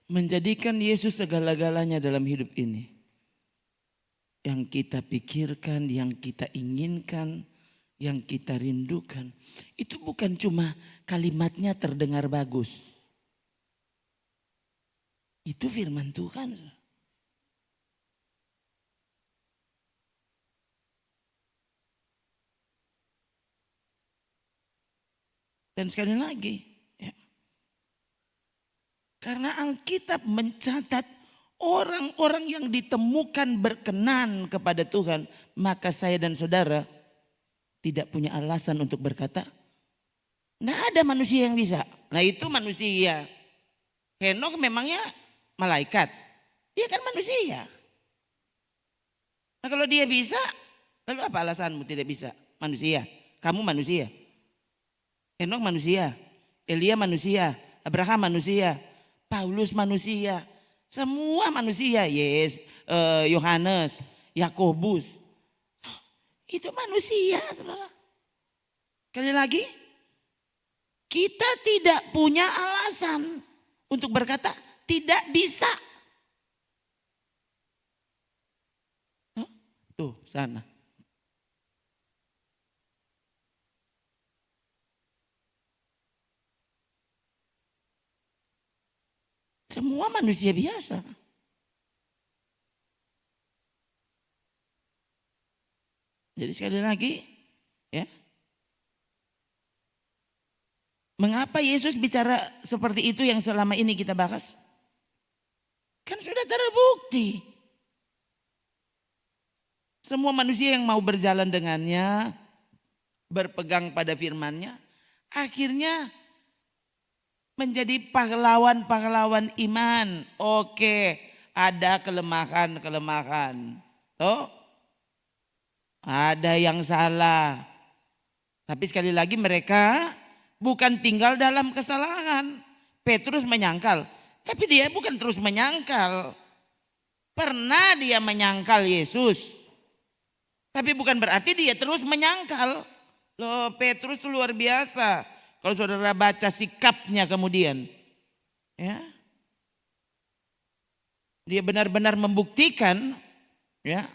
menjadikan Yesus segala-galanya dalam hidup ini. Yang kita pikirkan, yang kita inginkan, yang kita rindukan. Itu bukan cuma kalimatnya terdengar bagus. Itu firman Tuhan. Dan sekali lagi, ya, karena Alkitab mencatat orang-orang yang ditemukan berkenan kepada Tuhan, maka saya dan saudara tidak punya alasan untuk berkata, "Nggak ada manusia yang bisa." Nah itu manusia. Henok memangnya malaikat, dia kan manusia. Nah kalau dia bisa, lalu apa alasanmu tidak bisa? Manusia, kamu manusia. Henok manusia, Elia manusia, Abraham manusia, Paulus manusia, semua manusia. Yohanes, Yakobus, itu manusia, saudara. Sekali lagi, kita tidak punya alasan untuk berkata tidak bisa. Tuh sana. Semua manusia biasa. Jadi sekali lagi, ya. Mengapa Yesus bicara seperti itu yang selama ini kita bahas? Kan sudah terbukti. Semua manusia yang mau berjalan dengannya, berpegang pada firman-Nya, akhirnya menjadi pahlawan-pahlawan iman. Oke, ada kelemahan-kelemahan. Toh? Ada yang salah. Tapi sekali lagi mereka bukan tinggal dalam kesalahan. Petrus menyangkal, tapi dia bukan terus menyangkal. Pernah dia menyangkal Yesus. Tapi bukan berarti dia terus menyangkal. Loh, Petrus itu luar biasa. Kalau saudara baca sikapnya kemudian, ya, dia benar-benar membuktikan, ya,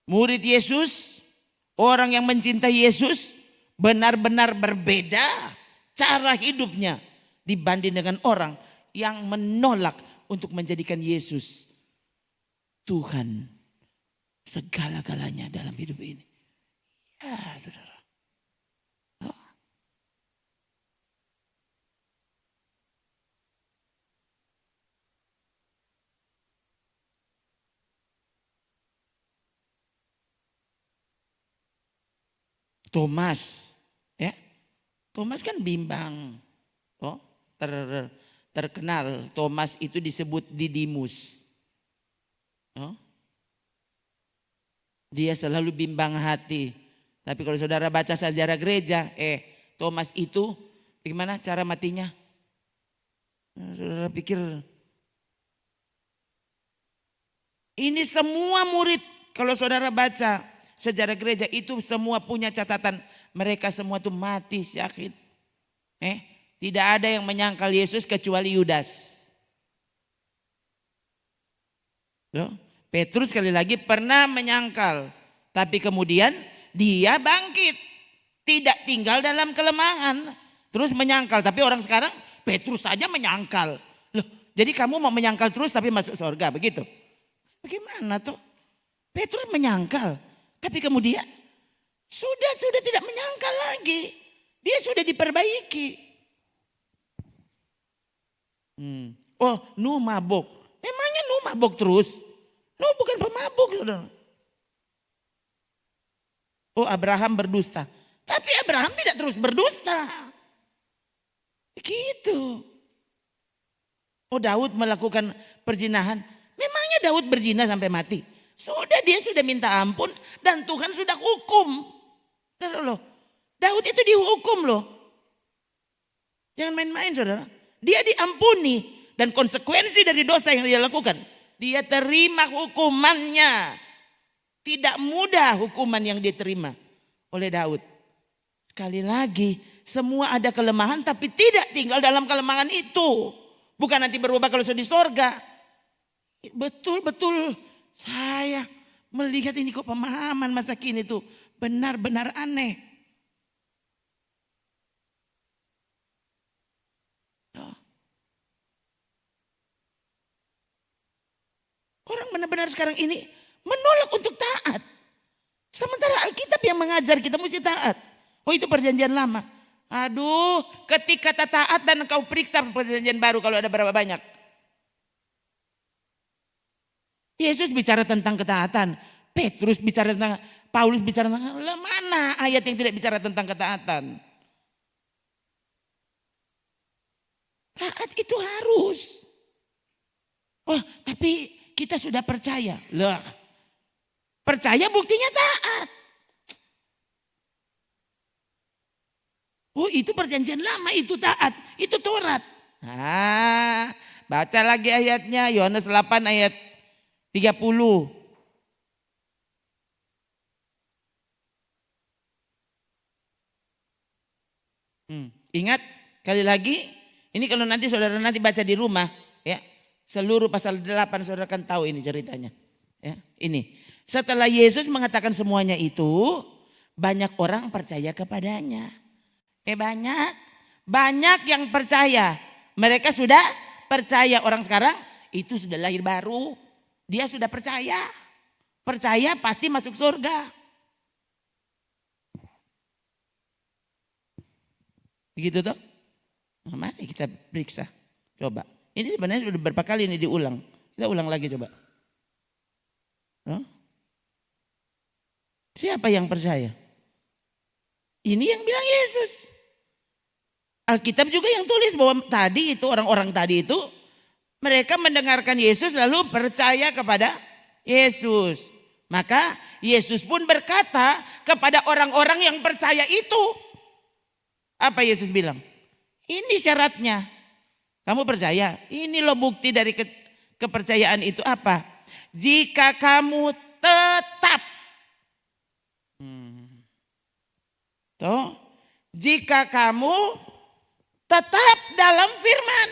murid Yesus, orang yang mencintai Yesus, benar-benar berbeda cara hidupnya dibanding dengan orang yang menolak untuk menjadikan Yesus Tuhan segala-galanya dalam hidup ini. Ya, saudara. Thomas, ya, Thomas kan bimbang, oh, terkenal. Thomas itu disebut Didimus, oh. Dia selalu bimbang hati. Tapi kalau saudara baca sejarah gereja, Thomas itu bagaimana cara matinya? Saudara pikir ini semua murid, kalau saudara baca sejarah gereja itu semua punya catatan. Mereka semua tuh mati syahid. Tidak ada yang menyangkal Yesus kecuali Yudas. Petrus sekali lagi pernah menyangkal. Tapi kemudian dia bangkit. Tidak tinggal dalam kelemahan. Terus menyangkal. Tapi orang sekarang Petrus saja menyangkal. Loh, jadi kamu mau menyangkal terus tapi masuk surga begitu? Bagaimana tuh? Petrus menyangkal. Tapi kemudian sudah tidak menyangkal lagi. Dia sudah diperbaiki. Oh, Nuh mabuk. Memangnya Nuh mabuk terus? Nuh bukan pemabuk, saudara. Oh, Abraham berdusta. Tapi Abraham tidak terus berdusta. Begitu. Oh, Daud melakukan perzinahan. Memangnya Daud berzina sampai mati? Dia sudah minta ampun dan Tuhan sudah hukum. Loh, Daud itu dihukum loh. Jangan main-main, saudara. Dia diampuni dan konsekuensi dari dosa yang dia lakukan, dia terima hukumannya. Tidak mudah hukuman yang diterima oleh Daud. Sekali lagi, semua ada kelemahan tapi tidak tinggal dalam kelemahan itu. Bukan nanti berubah kalau sudah di sorga. Betul-betul saya melihat ini kok pemahaman masa kini tuh benar-benar aneh. Orang benar-benar sekarang ini menolak untuk taat. Sementara Alkitab yang mengajar kita mesti taat. Oh itu perjanjian lama. Aduh, ketika taat dan kau periksa perjanjian baru kalau ada berapa banyak. Yesus bicara tentang ketaatan. Petrus bicara tentang, Paulus bicara tentang, mana ayat yang tidak bicara tentang ketaatan? Taat itu harus. Oh tapi kita sudah percaya. Loh, percaya buktinya taat. Oh itu perjanjian lama, itu taat, itu Taurat. Baca lagi ayatnya, Yohanes 8 ayat 30. Ingat kali lagi, ini kalau nanti saudara nanti baca di rumah, ya seluruh pasal 8 saudara kan tahu ini ceritanya. Ya, ini setelah Yesus mengatakan semuanya itu, banyak orang percaya kepadanya. Banyak yang percaya. Mereka sudah percaya, orang sekarang itu sudah lahir baru. Dia sudah percaya. Percaya pasti masuk surga. Begitu toh? Nah, mari kita periksa. Coba. Ini sebenarnya sudah berapa kali ini diulang. Kita ulang lagi coba. Siapa yang percaya? Ini yang bilang Yesus. Alkitab juga yang tulis bahwa tadi itu orang-orang tadi itu mereka mendengarkan Yesus lalu percaya kepada Yesus. Maka Yesus pun berkata kepada orang-orang yang percaya itu. Apa Yesus bilang? Ini syaratnya. Kamu percaya? Ini loh bukti dari kepercayaan itu apa? Jika kamu tetap. Jika kamu tetap dalam firman.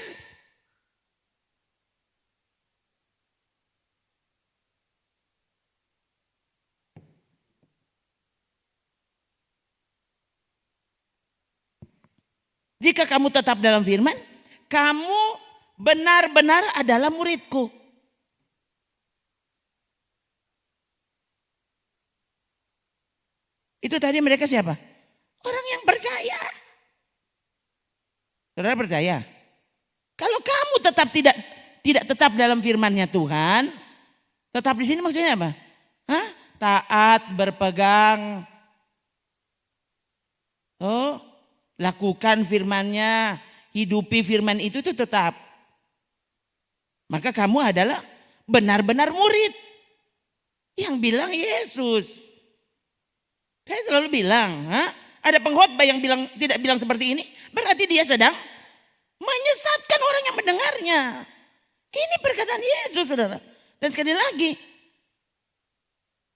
Jika kamu tetap dalam firman, kamu benar-benar adalah muridku. Itu tadi mereka siapa? Orang yang percaya. Saudara percaya? Kalau kamu tetap tidak tetap dalam firman-Nya Tuhan, tetap di sini maksudnya apa? Taat, berpegang. Lakukan firman-Nya, hidupi firman itu tetap. Maka kamu adalah benar-benar murid. Yang bilang Yesus. Saya selalu bilang, ada pengkhotbah yang tidak bilang seperti ini, berarti dia sedang menyesatkan orang yang mendengarnya. Ini perkataan Yesus, saudara. Dan sekali lagi,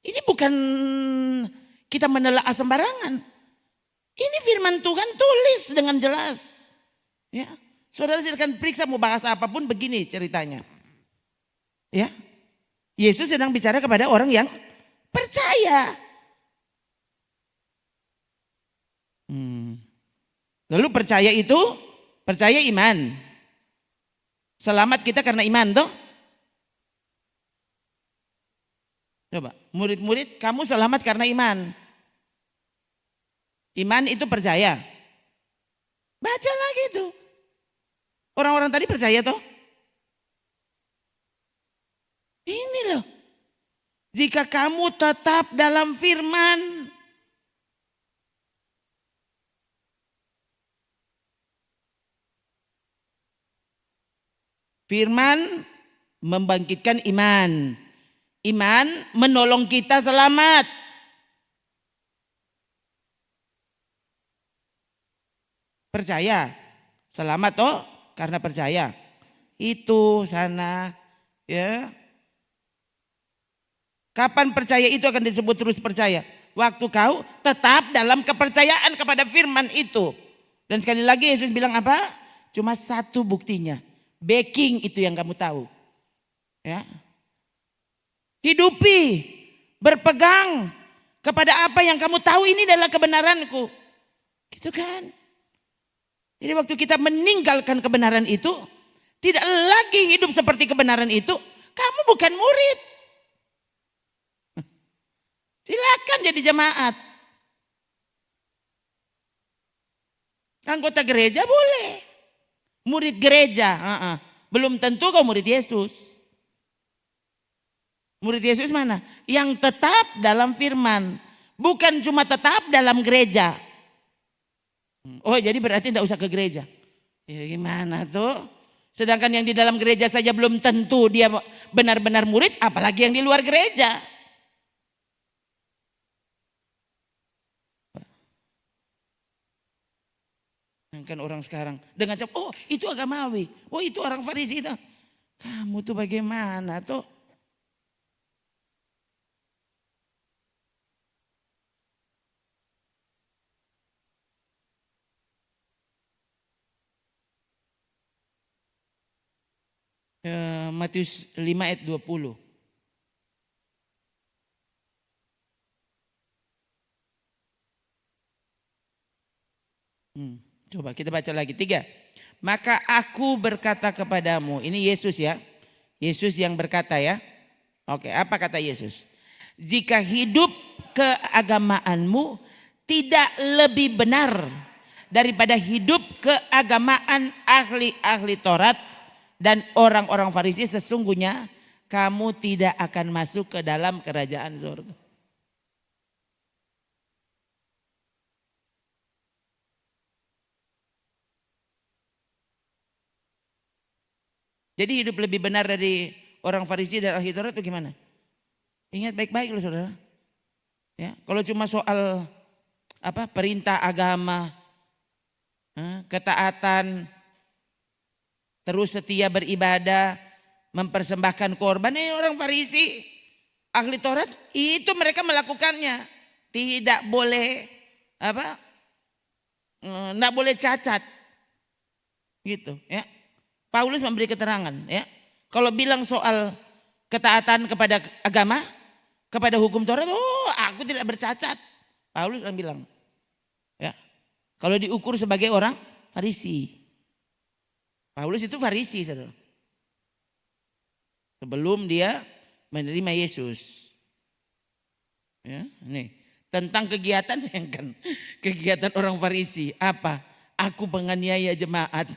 ini bukan kita menelaah sembarangan. Ini firman Tuhan tulis dengan jelas. Ya, saudara silakan periksa mau bahas apapun, begini ceritanya. Ya, Yesus sedang bicara kepada orang yang percaya. Lalu percaya itu, percaya iman. Selamat kita karena iman toh. Coba, murid-murid kamu selamat karena iman. Iman itu percaya. Baca lagi itu. Orang-orang tadi percaya toh. Ini loh. Jika kamu tetap dalam firman. Firman membangkitkan iman. Iman menolong kita selamat. Percaya. Selamat toh karena percaya. Itu sana ya. Kapan percaya itu akan disebut terus percaya? Waktu kau tetap dalam kepercayaan kepada firman itu. Dan sekali lagi Yesus bilang apa? Cuma satu buktinya. Backing itu yang kamu tahu. Ya. Hidupi, berpegang kepada apa yang kamu tahu ini adalah kebenaranku. Gitu kan. Jadi waktu kita meninggalkan kebenaran itu, tidak lagi hidup seperti kebenaran itu, kamu bukan murid. Silakan jadi jemaat. Anggota gereja boleh. Murid gereja, belum tentu kau murid Yesus. Murid Yesus mana? Yang tetap dalam firman. Bukan cuma tetap dalam gereja. Oh jadi berarti tidak usah ke gereja. Ya gimana tuh? Sedangkan yang di dalam gereja saja belum tentu dia benar-benar murid. Apalagi yang di luar gereja. Kan orang sekarang dengan cap, oh itu agamawi, oh itu orang Farisi itu. Kamu tuh bagaimana tuh? Matius 5 ayat 20. Coba kita baca lagi 3. Maka aku berkata kepadamu, ini Yesus ya. Yesus yang berkata ya. Oke, apa kata Yesus? Jika hidup keagamaanmu tidak lebih benar daripada hidup keagamaan ahli-ahli Taurat dan orang-orang Farisi, sesungguhnya kamu tidak akan masuk ke dalam kerajaan surga. Jadi hidup lebih benar dari orang Farisi dan ahli Taurat itu gimana? Ingat baik-baik loh saudara. Ya, kalau cuma soal perintah agama, ketaatan, terus setia beribadah, mempersembahkan korban, ini orang Farisi, ahli Taurat itu mereka melakukannya. Tidak boleh enggak boleh cacat. Gitu ya. Paulus memberi keterangan ya. Kalau bilang soal ketaatan kepada agama, kepada hukum Taurat, oh aku tidak bercacat. Paulus yang bilang. Ya. Kalau diukur sebagai orang Farisi. Paulus itu Farisi, saudara. Sebelum dia menerima Yesus. Ya, nih, tentang kegiatan yang kan kegiatan orang Farisi, apa? Aku penganiaya jemaat.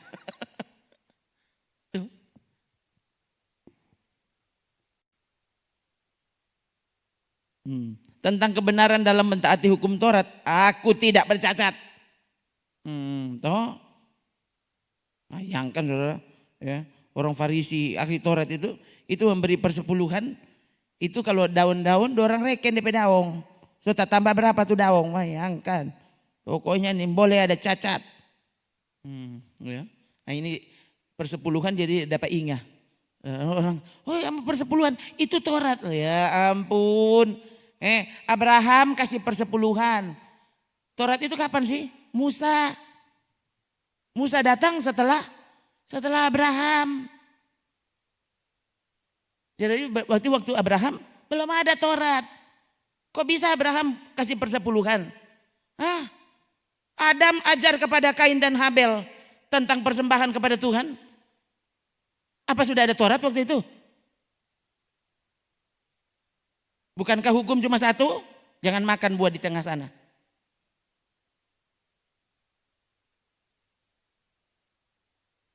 Tentang kebenaran dalam mentaati hukum Taurat, aku tidak bercacat. Toh, bayangkan saudara, ya, orang Farisi ahli Taurat itu memberi persepuluhan, itu kalau daun-daun orang reken di daun. So tak tambah berapa tuh daun, bayangkan. Pokoknya nih boleh ada cacat. Ya. Nah ini persepuluhan jadi dapat ingat. Orang, oh ya persepuluhan itu Taurat. Ya ampun. Abraham kasih persepuluhan. Taurat itu kapan sih? Musa. Musa datang setelah Abraham. Jadi waktu Abraham belum ada Taurat. Kok bisa Abraham kasih persepuluhan? Adam ajar kepada Kain dan Habel tentang persembahan kepada Tuhan. Apa sudah ada Taurat waktu itu? Bukankah hukum cuma satu? Jangan makan buah di tengah sana.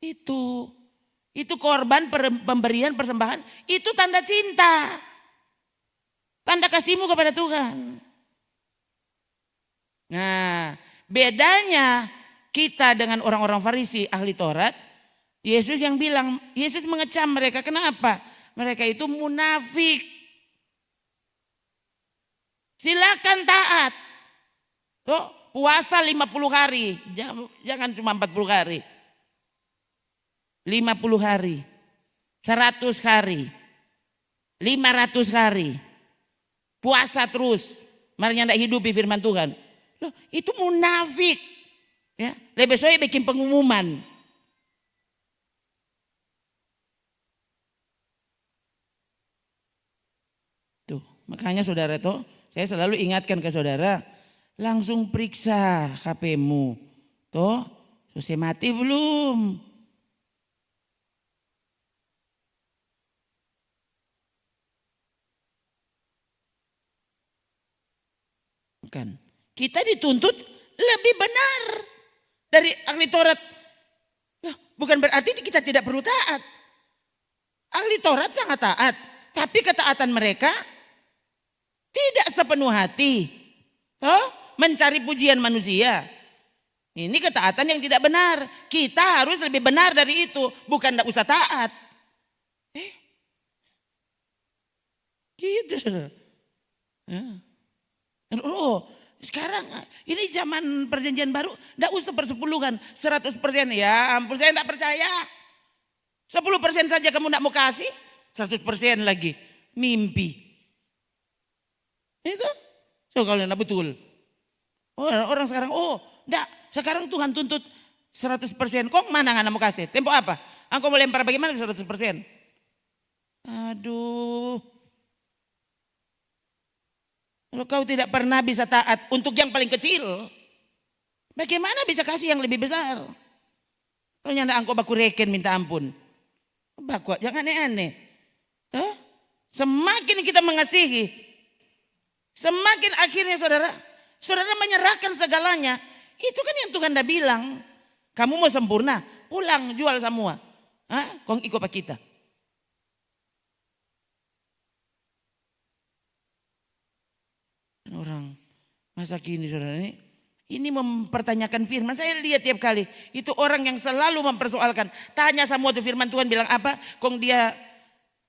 Itu korban pemberian persembahan. Itu tanda cinta. Tanda kasihmu kepada Tuhan. Nah, bedanya kita dengan orang-orang Farisi ahli Taurat, Yesus yang bilang, Yesus mengecam mereka. Kenapa? Mereka itu munafik. Silakan taat. Puasa 50 hari. Jangan cuma 40 hari. 50 hari. 100 hari. 500 hari. Puasa terus. Makanya tidak hidupi firman Tuhan. Loh, itu munafik. Ya, besoknya bikin pengumuman. Makanya saudara toh, saya selalu ingatkan ke saudara, langsung periksa HP-mu. Toh, selesai mati belum? Kan, kita dituntut lebih benar dari ahli Taurat. Bukan berarti kita tidak perlu taat. Ahli Taurat sangat taat, tapi ketaatan mereka tidak sepenuh hati. Mencari pujian manusia. Ini ketaatan yang tidak benar. Kita harus lebih benar dari itu, bukan tidak usah taat. Gitu saudara. Oh, sekarang ini zaman perjanjian baru, tidak usah persepuluhan 100%. Ya ampun, saya tidak percaya. 10% saja kamu tidak mau kasih, 100% lagi. Mimpi. Itu. So kalau tidak betul. Oh, orang sekarang, enggak. Sekarang Tuhan tuntut 100%. Kok mana nggak mau kasih? Tempo apa? Engkau mau lempar bagaimana 100%? Aduh. Kalau kau tidak pernah bisa taat untuk yang paling kecil, bagaimana bisa kasih yang lebih besar? Kalau nyanda engkau baku reken minta ampun. Baku, jangan aneh-aneh. Semakin kita mengasihi, semakin akhirnya saudara menyerahkan segalanya. Itu kan yang Tuhan dah bilang. Kamu mau sempurna, pulang jual semua. Kong ikut pak kita. Orang masa kini saudara ini mempertanyakan firman. Saya lihat tiap kali itu orang yang selalu mempersoalkan. Tanya semua tuh firman Tuhan bilang apa, kong dia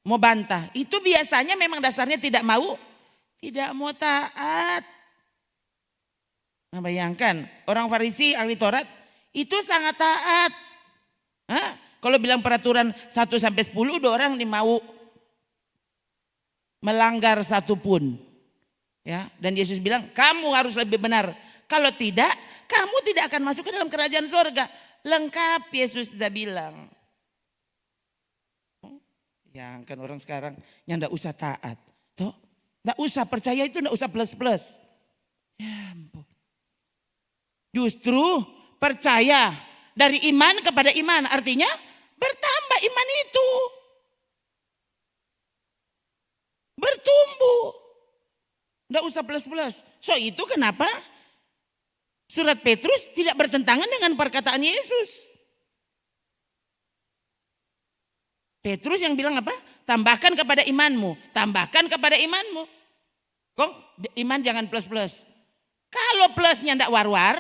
mau bantah. Itu biasanya memang dasarnya tidak mau taat. Nah, bayangkan orang Farisi ahli Taurat itu sangat taat. Kalau bilang peraturan 1-10, 2 orang mau melanggar satu pun. Ya, dan Yesus bilang kamu harus lebih benar. Kalau tidak, kamu tidak akan masuk ke dalam kerajaan surga. Lengkap Yesus sudah bilang. Ya kan orang sekarang yang tidak usah taat. Toh, tidak usah percaya itu tidak usah plus-plus. Ya ampun. Justru percaya dari iman kepada iman. Artinya bertambah iman itu. Bertumbuh. Tidak usah plus-plus. So itu kenapa surat Petrus tidak bertentangan dengan perkataan Yesus. Petrus yang bilang apa? Tambahkan kepada imanmu. Tambahkan kepada imanmu. Kok iman jangan plus-plus. Kalau plusnya tidak war-war.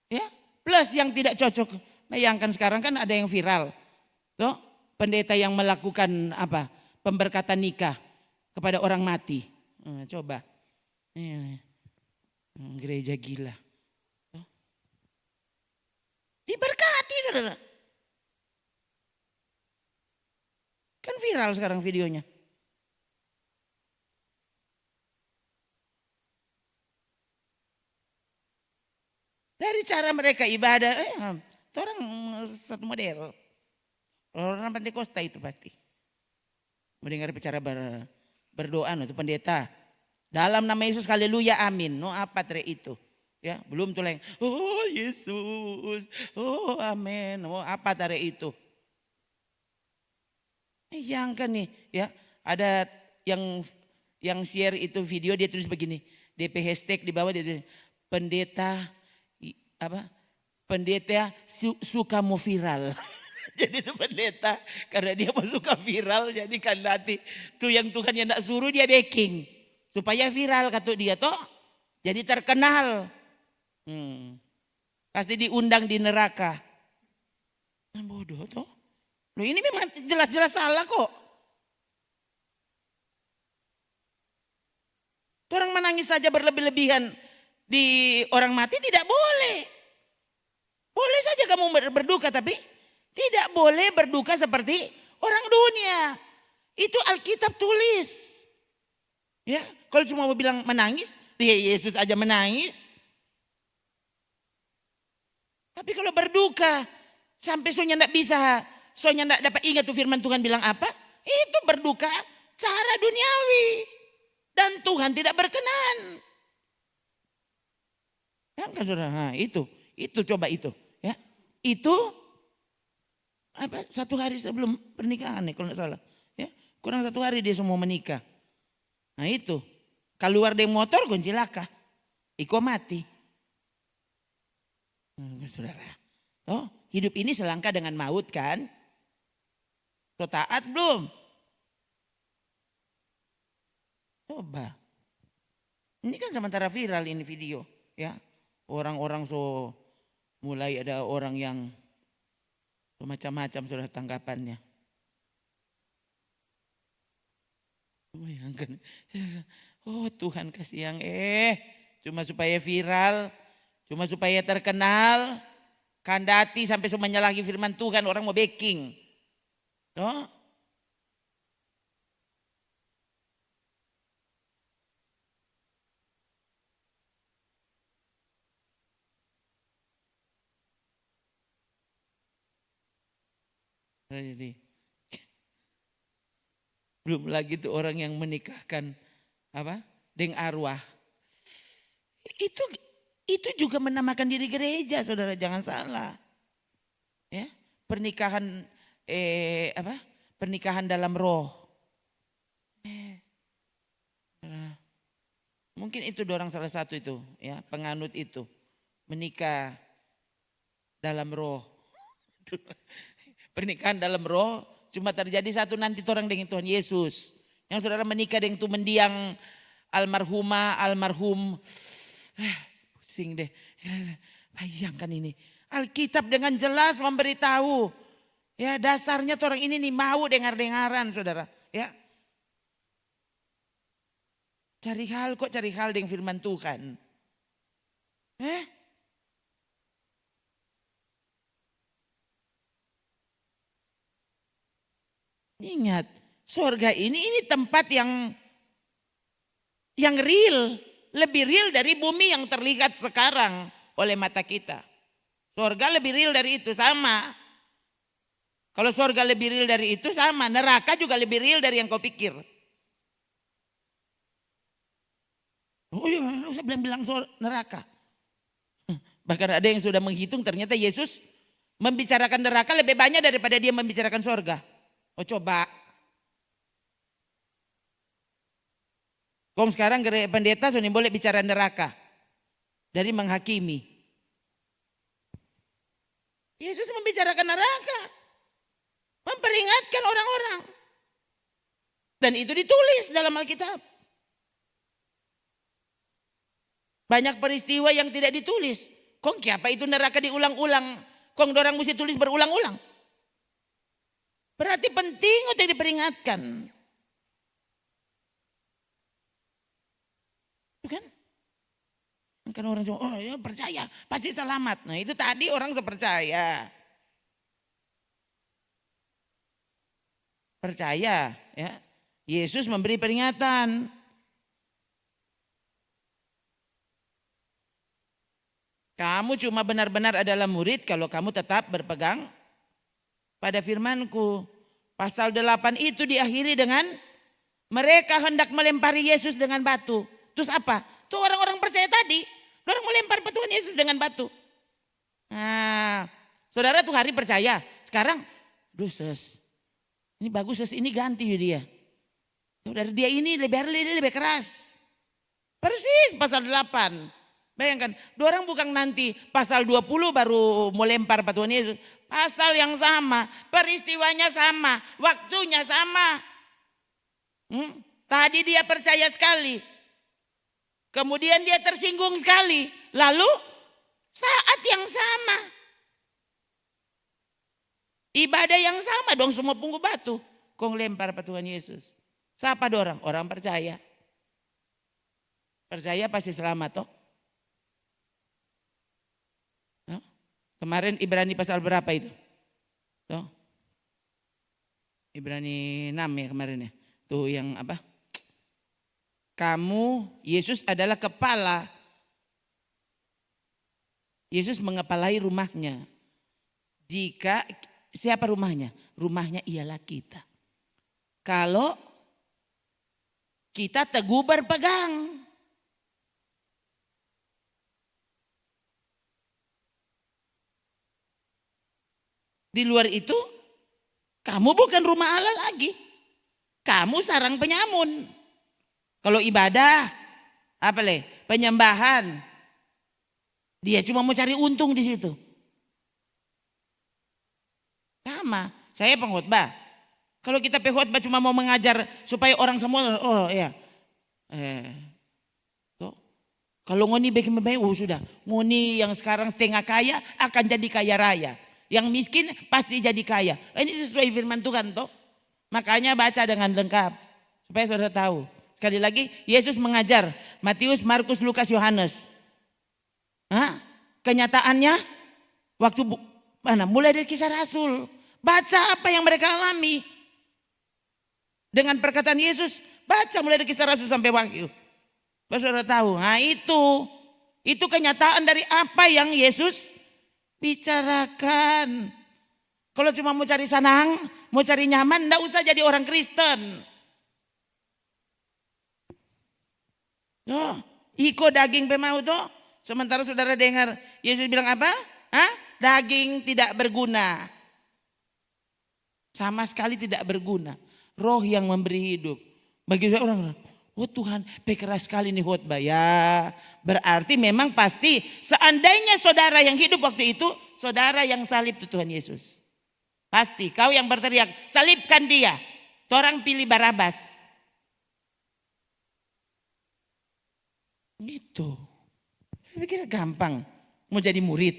Ya, plus yang tidak cocok. Bayangkan sekarang kan ada yang viral. Tuh, pendeta yang melakukan apa? Pemberkatan nikah kepada orang mati. Coba. Ini, gereja gila. Tuh. Diberkati saudara. Kan viral sekarang videonya. Dari cara mereka ibadah, orang satu model. Orang Pentakosta itu pasti. Mendengar bicara berdoa itu pendeta. Dalam nama Yesus haleluya amin. No apa tere itu. Ya, belum tuh yang oh Yesus. Oh amin. Oh apa tere itu. Yang kan nih ya, ada yang share itu video dia tulis begini. DP hashtag di bawah dia tulis pendeta suka mau viral. Jadi itu pendeta karena dia mau suka viral jadi kan nanti tuh yang Tuhan yang tidak suruh dia backing supaya viral kata dia toh jadi terkenal. Pasti diundang di neraka. Bodoh toh. Loh ini memang jelas-jelas salah kok. Orang menangis saja berlebih-lebihan di orang mati tidak boleh. Boleh saja kamu berduka tapi tidak boleh berduka seperti orang dunia. Itu Alkitab tulis. Ya, kalau cuma mau bilang menangis, Yesus aja menangis. Tapi kalau berduka sampai soalnya enggak bisa, soalnya enggak dapat ingat tuh firman Tuhan bilang apa? Itu berduka cara duniawi. Dan Tuhan tidak berkenan. Ya kan saudara, nah, itu coba itu. Ya, itu apa 1 hari sebelum pernikahan nih kalau nggak salah. Ya, kurang 1 hari dia semua menikah. Nah itu, keluar dari motor kunci laka, iko mati. Saudara, oh hidup ini selangkah dengan maut kan? So taat belum? Coba. Ini kan sementara viral ini video, ya. Orang-orang so mulai ada orang yang macam-macam sudah tanggapannya. Bayangkan, oh Tuhan kasih yang cuma supaya viral, cuma supaya terkenal, kandati sampai semua menyalahi firman Tuhan, orang mau backing. No? Jadi belum lagi tuh orang yang menikahkan apa dengan arwah. Itu juga menamakan diri gereja, saudara, jangan salah. Ya, pernikahan pernikahan dalam roh. Mungkin itu dorang salah satu itu, ya, penganut itu menikah dalam roh. Pernikahan dalam roh cuma terjadi satu nanti orang dengan Tuhan Yesus. Yang saudara menikah dengan itu mendiang almarhum. Pusing deh. Bayangkan ini. Alkitab dengan jelas memberitahu. Ya dasarnya orang ini nih mau dengar-dengaran saudara. Ya. Cari hal dengan firman Tuhan. Ingat, surga ini tempat yang real, lebih real dari bumi yang terlihat sekarang oleh mata kita. Surga lebih real dari itu, sama. Kalau surga lebih real dari itu sama, neraka juga lebih real dari yang kau pikir. Oh iya, usah bilang neraka. Bahkan ada yang sudah menghitung ternyata Yesus membicarakan neraka lebih banyak daripada dia membicarakan surga. Oh coba. Kong sekarang pendeta sudah boleh bicara neraka. Dari menghakimi. Yesus membicarakan neraka. Memperingatkan orang-orang. Dan itu ditulis dalam Alkitab. Banyak peristiwa yang tidak ditulis. Kong apa itu neraka diulang-ulang. Kong dorang mesti tulis berulang-ulang. Berarti penting untuk diperingatkan. Bukan? Kan orang cuma, oh ya percaya, pasti selamat. Nah itu tadi orang sepercaya. Percaya, ya. Yesus memberi peringatan. Kamu cuma benar-benar adalah murid kalau kamu tetap berpegang pada firmanku. Pasal 8 itu diakhiri dengan mereka hendak melempari Yesus dengan batu. Terus apa? Tuh orang-orang percaya tadi. Orang melempar Tuhan Yesus dengan batu. Nah, saudara tuh hari percaya. Sekarang, Ses, ini bagus Ses, ini ganti dia. Saudara dia ini lebih keras. Persis pasal 8. Bayangkan, orang bukan nanti pasal 20 baru mau lempar Tuhan Yesus. Pasal yang sama, peristiwanya sama, waktunya sama. Tadi dia percaya sekali. Kemudian dia tersinggung sekali. Lalu saat yang sama. Ibadah yang sama dong semua punggu batu. Kong lempar Tuhan Yesus. Siapa dorang? Orang percaya. Percaya pasti selamat toh. Kemarin Ibrani pasal berapa itu? Tuh. Ibrani 6 ya kemarin ya. Tuh yang apa? Kamu, Yesus adalah kepala. Yesus mengepalai rumahnya. Jika, siapa rumahnya? Rumahnya ialah kita. Kalau kita teguh berpegang. Di luar itu, kamu bukan rumah Allah lagi. Kamu sarang penyamun. Kalau ibadah, penyembahan, dia cuma mau cari untung di situ. Sama, saya pengkhotbah. Kalau kita pengkhotbah cuma mau mengajar supaya orang semua, oh ya. Kalau ngoni baik-baik, sudah. Ngoni yang sekarang setengah kaya akan jadi kaya raya. Yang miskin pasti jadi kaya. Ini sesuai firman Tuhan toh. Makanya baca dengan lengkap. Supaya saudara tahu. Sekali lagi Yesus mengajar. Matius, Markus, Lukas, Yohanes. Kenyataannya waktu mulai dari Kisah Rasul. Baca apa yang mereka alami. Dengan perkataan Yesus, baca mulai dari Kisah Rasul sampai Wahyu. Saudara tahu, itu kenyataan dari apa yang Yesus bicarakan. Kalau cuma mau cari senang, mau cari nyaman, enggak usah jadi orang Kristen. Iko daging pemau toh. Sementara saudara dengar Yesus bilang apa? Daging tidak berguna. Sama sekali tidak berguna. Roh yang memberi hidup. Bagi orang, oh Tuhan, keras sekali nih khotbah. Ya, berarti memang pasti seandainya saudara yang hidup waktu itu, saudara yang salib itu Tuhan Yesus. Pasti kau yang berteriak, salibkan dia. Orang pilih Barabas. Gitu. Pikir gampang mau jadi murid.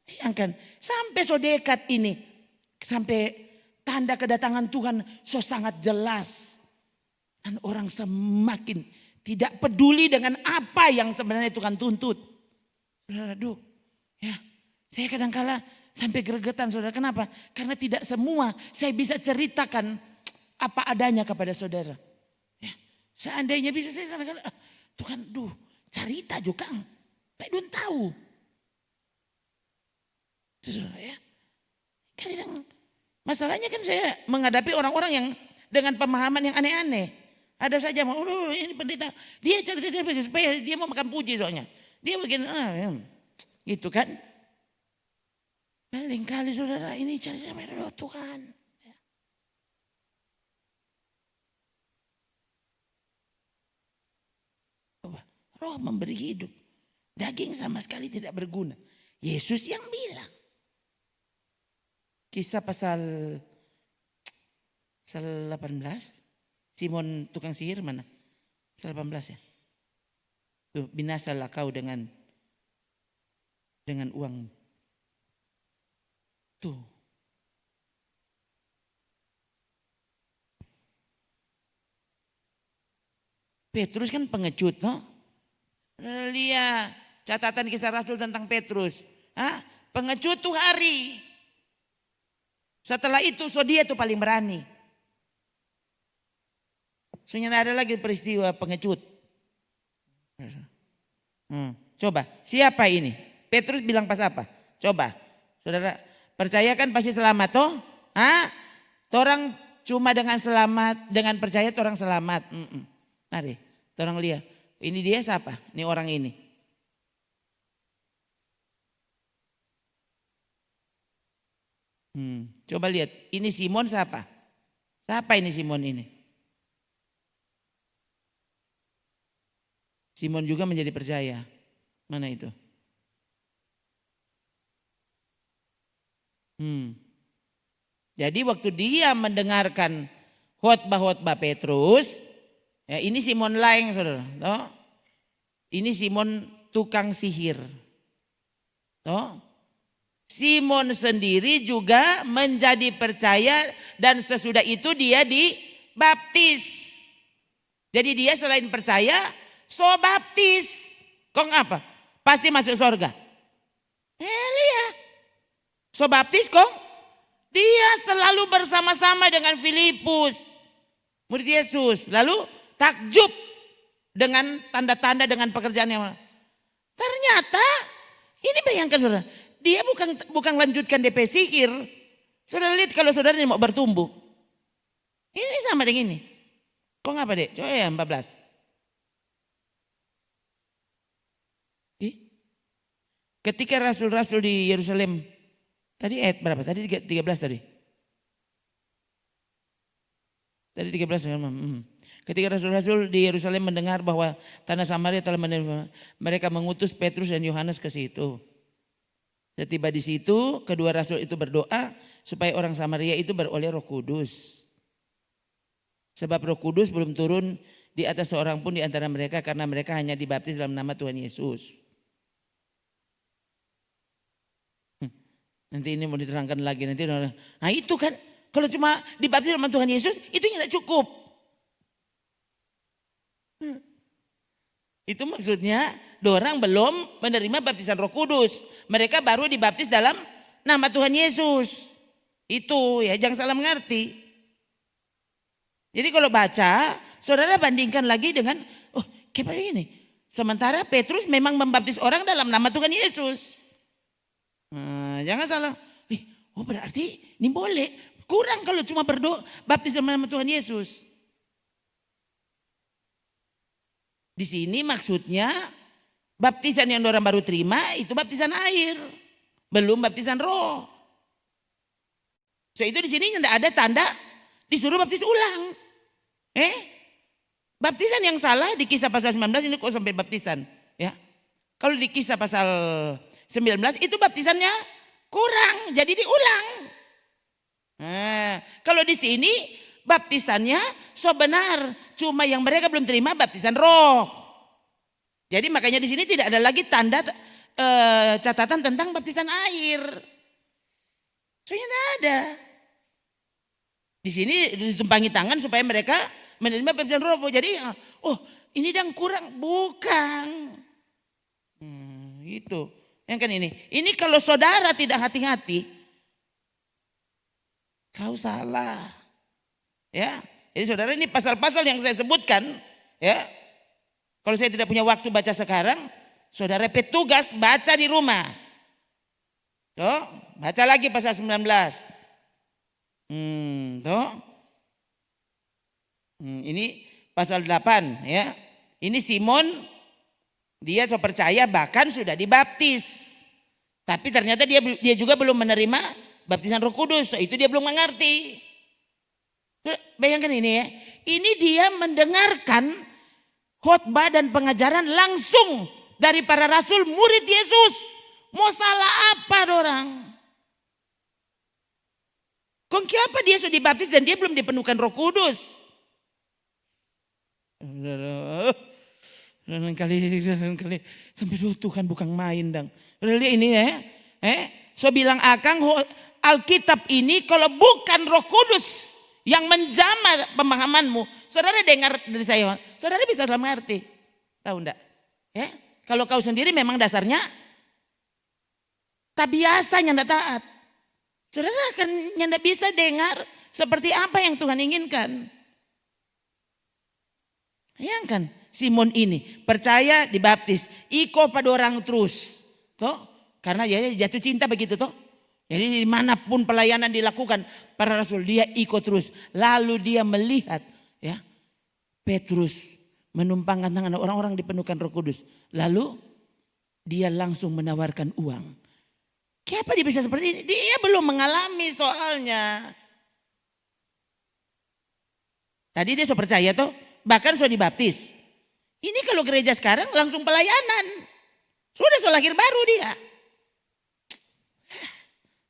Bayangkan sampai so dekat ini. Sampai tanda kedatangan Tuhan so sangat jelas. Dan orang semakin tidak peduli dengan apa yang sebenarnya Tuhan tuntut. Saudara, ya, saya kadang-kala sampai gregetan saudara. Kenapa? Karena tidak semua saya bisa ceritakan apa adanya kepada saudara. Ya, seandainya bisa saya kadang-kala, Tuhan, cerita juga. Baik don tahu. Saudara ya. Kadang masalahnya kan saya menghadapi orang-orang yang dengan pemahaman yang aneh-aneh. Ada saja mau, ini pendeta, dia cerita supaya dia mau makan puji soalnya. Dia begini, gitu kan. Paling kali saudara ini cerita pada Tuhan. Roh memberi hidup. Daging sama sekali tidak berguna. Yesus yang bilang. Kisah pasal 18. Simon tukang sihir mana? Pasal 18 ya. Tuh, binasalah kau dengan uang. Tuh. Petrus kan pengecut, no? Lihat catatan Kisah Rasul tentang Petrus. Pengecut tuh hari. Setelah itu dia tuh paling berani. Soalnya ada lagi peristiwa pengecut. Coba siapa ini? Petrus bilang pas apa? Coba saudara percaya kan pasti selamat toh? Torang cuma dengan selamat, dengan percaya torang selamat. Mari torang lihat. Ini dia siapa? Ini orang ini. Coba lihat. Ini Simon siapa? Siapa ini Simon ini? Simon juga menjadi percaya. Mana itu? Jadi waktu dia mendengarkan khotbah Petrus, ya ini Simon lain saudara. Toh? Ini Simon tukang sihir. Toh? Simon sendiri juga menjadi percaya dan sesudah itu dia dibaptis. Jadi dia selain percaya, so baptis. Kok apa? Pasti masuk surga. Lihat. So baptis kok. Dia selalu bersama-sama dengan Filipus. Murid Yesus. Lalu takjub dengan tanda-tanda dengan pekerjaan yang ternyata ini bayangkan saudara. Dia bukan lanjutkan DP sihir. Saudara lihat kalau saudara mau bertumbuh. Ini sama dengan ini. Kok ngapa dek? Coba ya 14. Ketika rasul-rasul di Yerusalem, tadi ayat berapa? Tadi 13 tadi. Tadi 13. Ketika rasul-rasul di Yerusalem mendengar bahwa tanah Samaria telah menerima, mereka mengutus Petrus dan Yohanes ke situ. Setiba di situ, kedua rasul itu berdoa supaya orang Samaria itu beroleh Roh Kudus. Sebab Roh Kudus belum turun di atas seorang pun di antara mereka karena mereka hanya dibaptis dalam nama Tuhan Yesus. Nanti ini mau diterangkan lagi nanti. Nah itu kan kalau cuma dibaptis sama Tuhan Yesus itu tidak cukup. Itu maksudnya dorang belum menerima baptisan Roh Kudus. Mereka baru dibaptis dalam nama Tuhan Yesus. Itu ya jangan salah mengerti. Jadi kalau baca saudara bandingkan lagi dengan kayak begini. Sementara Petrus memang membaptis orang dalam nama Tuhan Yesus. Jangan salah. Berarti ini boleh. Kurang kalau cuma berdoa baptis dalam nama Tuhan Yesus. Di sini maksudnya baptisan yang orang baru terima itu baptisan air, belum baptisan roh. So itu di sini tidak ada tanda disuruh baptis ulang. Baptisan yang salah di Kisah pasal 19 ini kok sampai baptisan, ya. Kalau di Kisah pasal 19 itu baptisannya kurang, jadi diulang. Kalau di sini baptisannya benar, cuma yang mereka belum terima baptisan roh. Jadi makanya di sini tidak ada lagi tanda catatan tentang baptisan air. Soalnya tidak ada. Di sini ditumpangi tangan supaya mereka menerima baptisan roh. Jadi ini yang kurang, bukan. Itu. Yang kan ini kalau saudara tidak hati-hati, kau salah. Ya, jadi saudara ini pasal-pasal yang saya sebutkan, ya. Kalau saya tidak punya waktu baca sekarang, saudara petugas baca di rumah. Baca lagi pasal 19. Ini pasal 8, ya. Ini Simon. Dia percaya bahkan sudah dibaptis. Tapi ternyata dia juga belum menerima baptisan Roh Kudus. So, itu dia belum mengerti. Bayangkan ini ya. Ini dia mendengarkan khotbah dan pengajaran langsung dari para rasul murid Yesus. Mau salah apa dorang? Kok apa dia sudah dibaptis dan dia belum dipenuhkan Roh Kudus? Kali sampai Tuhan bukan main dang. Lihat ini ya. So bilang akang Alkitab ini kalau bukan Roh Kudus yang menjamah pemahamanmu, saudara dengar dari saya, saudara bisa dalam arti. Tahu enggak? Ya, kalau kau sendiri memang dasarnya tak biasa nyanda taat. Saudara akan nyanda bisa dengar seperti apa yang Tuhan inginkan. Bayangkan Simon ini percaya dibaptis, iko pada orang terus, toh karena dia jatuh cinta begitu toh. Jadi dimanapun pelayanan dilakukan para rasul dia ikut terus. Lalu dia melihat ya Petrus menumpangkan tangan orang-orang dipenuhkan Roh Kudus. Lalu dia langsung menawarkan uang. Kenapa dia bisa seperti ini? Dia belum mengalami soalnya. Tadi dia so percaya toh, bahkan so dibaptis. Ini kalau gereja sekarang langsung pelayanan. Sudah so lahir baru dia.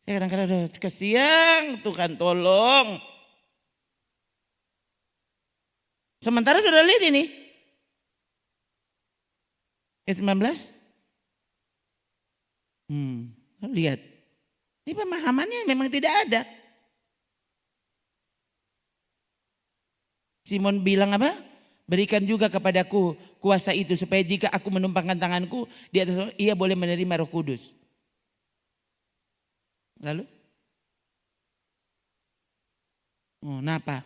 Saya kadang-kadang kesiang, Tuhan tolong. Sementara sudah lihat ini. Ayat 19. Lihat. Ini pemahamannya memang tidak ada. Simon bilang apa? Berikan juga kepadaku kuasa itu supaya jika aku menumpangkan tanganku di atas ia boleh menerima Roh Kudus. Lalu? Kenapa?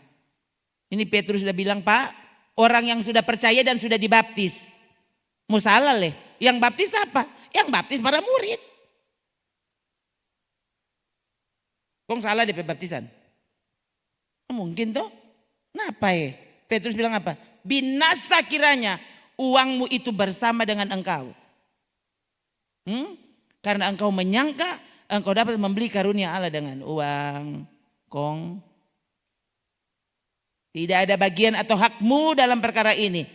Ini Petrus sudah bilang, Pak, orang yang sudah percaya dan sudah dibaptis. Mau salah leh. Yang baptis apa? Yang baptis para murid. Kok salah di pembaptisan? Mungkin toh. Kenapa ya? Petrus bilang apa? Binasa kiranya uangmu itu bersama dengan engkau. Karena engkau menyangka engkau dapat membeli karunia Allah dengan uang, kong. Tidak ada bagian atau hakmu dalam perkara ini.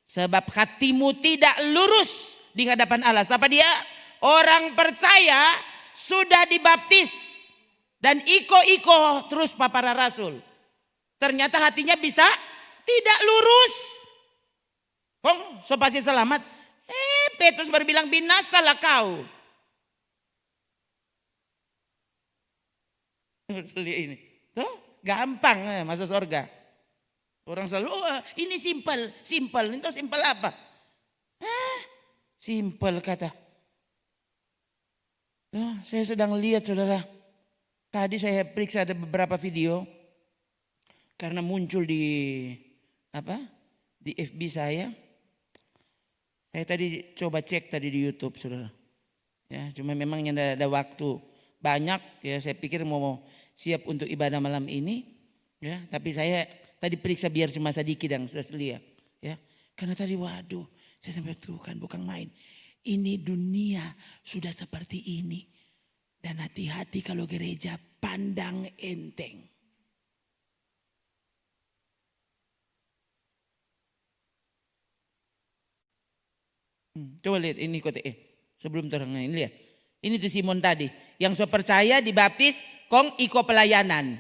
Sebab hatimu tidak lurus di hadapan Allah. Siapa dia? Orang percaya sudah dibaptis. Dan iko-iko terus para rasul. Ternyata hatinya bisa tidak lurus. Kong, so pasti selamat. Petrus baru bilang binasalah kau. Lihat ini. Tuh, gampang masuk surga. Orang selalu, ini simpel. Itu simpel apa? Simpel kata. Saya sedang lihat saudara. Tadi saya periksa ada beberapa video. Karena muncul di FB saya. Saya tadi coba cek tadi di YouTube saudara. Ya, cuma memang tidak ada waktu banyak. Ya, saya pikir mau siap untuk ibadah malam ini. Ya, tapi saya tadi periksa biar cuma sedikit yang saya lihat. Ya, karena tadi waduh, saya sampai Tuhan bukan main. Ini dunia sudah seperti ini. Dan hati-hati kalau gereja pandang enteng. Coba lihat ini kote sebelum terang ini lihat. Ini tuh Simon tadi yang so percaya dibaptis kong iko pelayanan.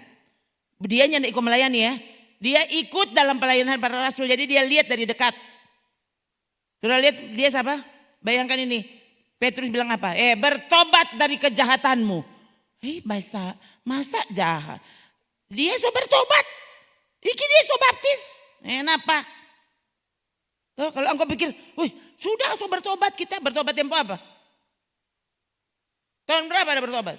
Dia nyanda iko melayani ya. Dia ikut dalam pelayanan para rasul. Jadi dia lihat dari dekat. Sudah lihat dia siapa? Bayangkan ini. Petrus bilang apa? Bertobat dari kejahatanmu. Masa jahat? Dia so bertobat. Iki dia so baptis. Kenapa? Tuh, kalau engkau pikir, sudah so bertobat, kita bertobat tempo apa? Tahun berapa ada bertobat?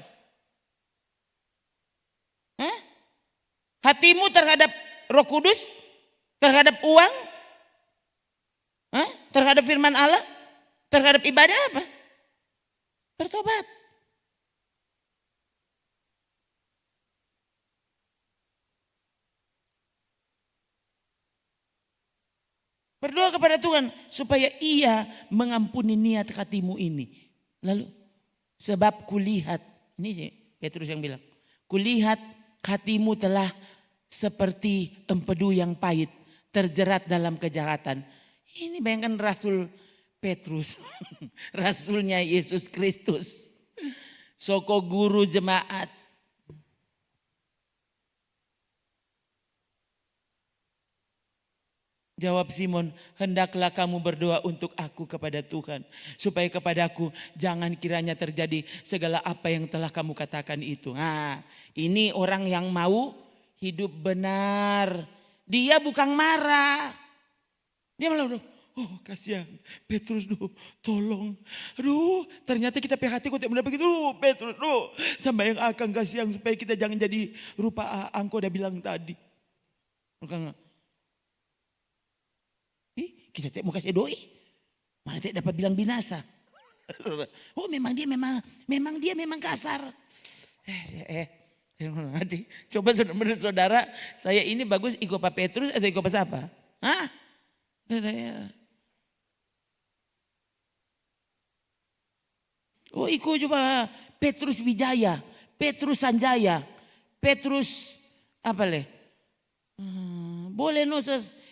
Hatimu terhadap Roh Kudus, terhadap uang, terhadap firman Allah, terhadap ibadah apa? Bertobat. Berdoa kepada Tuhan supaya ia mengampuni niat hatimu ini. Lalu sebab kulihat, ini Petrus yang bilang, kulihat hatimu telah seperti empedu yang pahit, terjerat dalam kejahatan. Ini bayangkan Rasul Petrus, Rasulnya Yesus Kristus, soko guru jemaat. Jawab Simon, hendaklah kamu berdoa untuk aku kepada Tuhan. Supaya kepadaku jangan kiranya terjadi segala apa yang telah kamu katakan itu. Ini orang yang mau hidup benar. Dia bukan marah. Dia malah, kasihan Petrus, tolong. Ternyata kita PHT kok tidak begitu. Petrus, sampai yang akan kasihan supaya kita jangan jadi rupa angko udah bilang tadi. Bukan. Kita tidak mau kasih doi, mana tidak dapat bilang binasa. Memang dia memang kasar. Coba menurut saudara, saya ini bagus ikut Pak Petrus atau ikut Pak siapa? Ikut coba Petrus Wijaya, Petrus Sanjaya, Petrus apa le? Boleh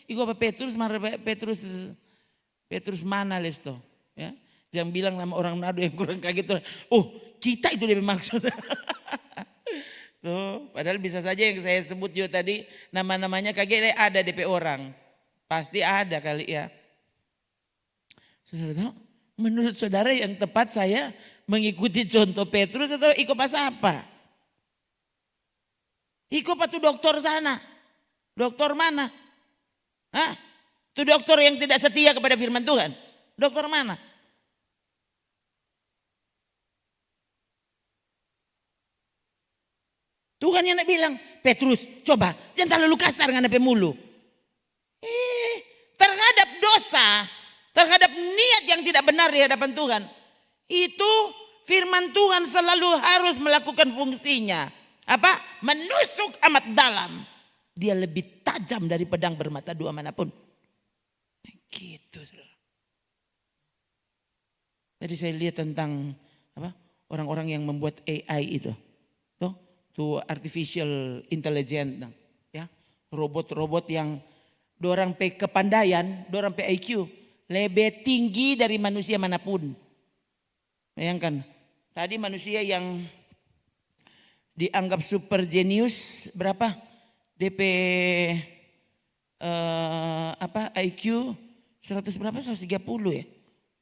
Iko apa Petrus mana les to, ya? Jangan bilang nama orang Manado yang kurang kaget. Kita itu dia maksud. Tuh, padahal bisa saja yang saya sebut juga tadi nama-namanya kaget ada DP orang, pasti ada kali ya. Saudara tahu? Menurut saudara yang tepat saya mengikuti contoh Petrus atau ikut pas apa? Ikut apa tuh dokter sana? Dokter mana? Itu dokter yang tidak setia kepada firman Tuhan. Dokter mana? Tuhan yang nak bilang, Petrus coba jangan terlalu kasar dengan mulu. Terhadap dosa, terhadap niat yang tidak benar di hadapan Tuhan. Itu firman Tuhan selalu harus melakukan fungsinya. Apa? Menusuk amat dalam. Dia lebih tajam dari pedang bermata dua manapun. Gitu, saudara. Tadi saya lihat tentang orang-orang yang membuat AI itu. Tuh artificial intelligence. Ya, robot-robot yang dorang pe kepandaian, dorang pe IQ lebih tinggi dari manusia manapun. Bayangkan, tadi manusia yang dianggap super genius berapa? DP IQ 100 berapa? 130 ya?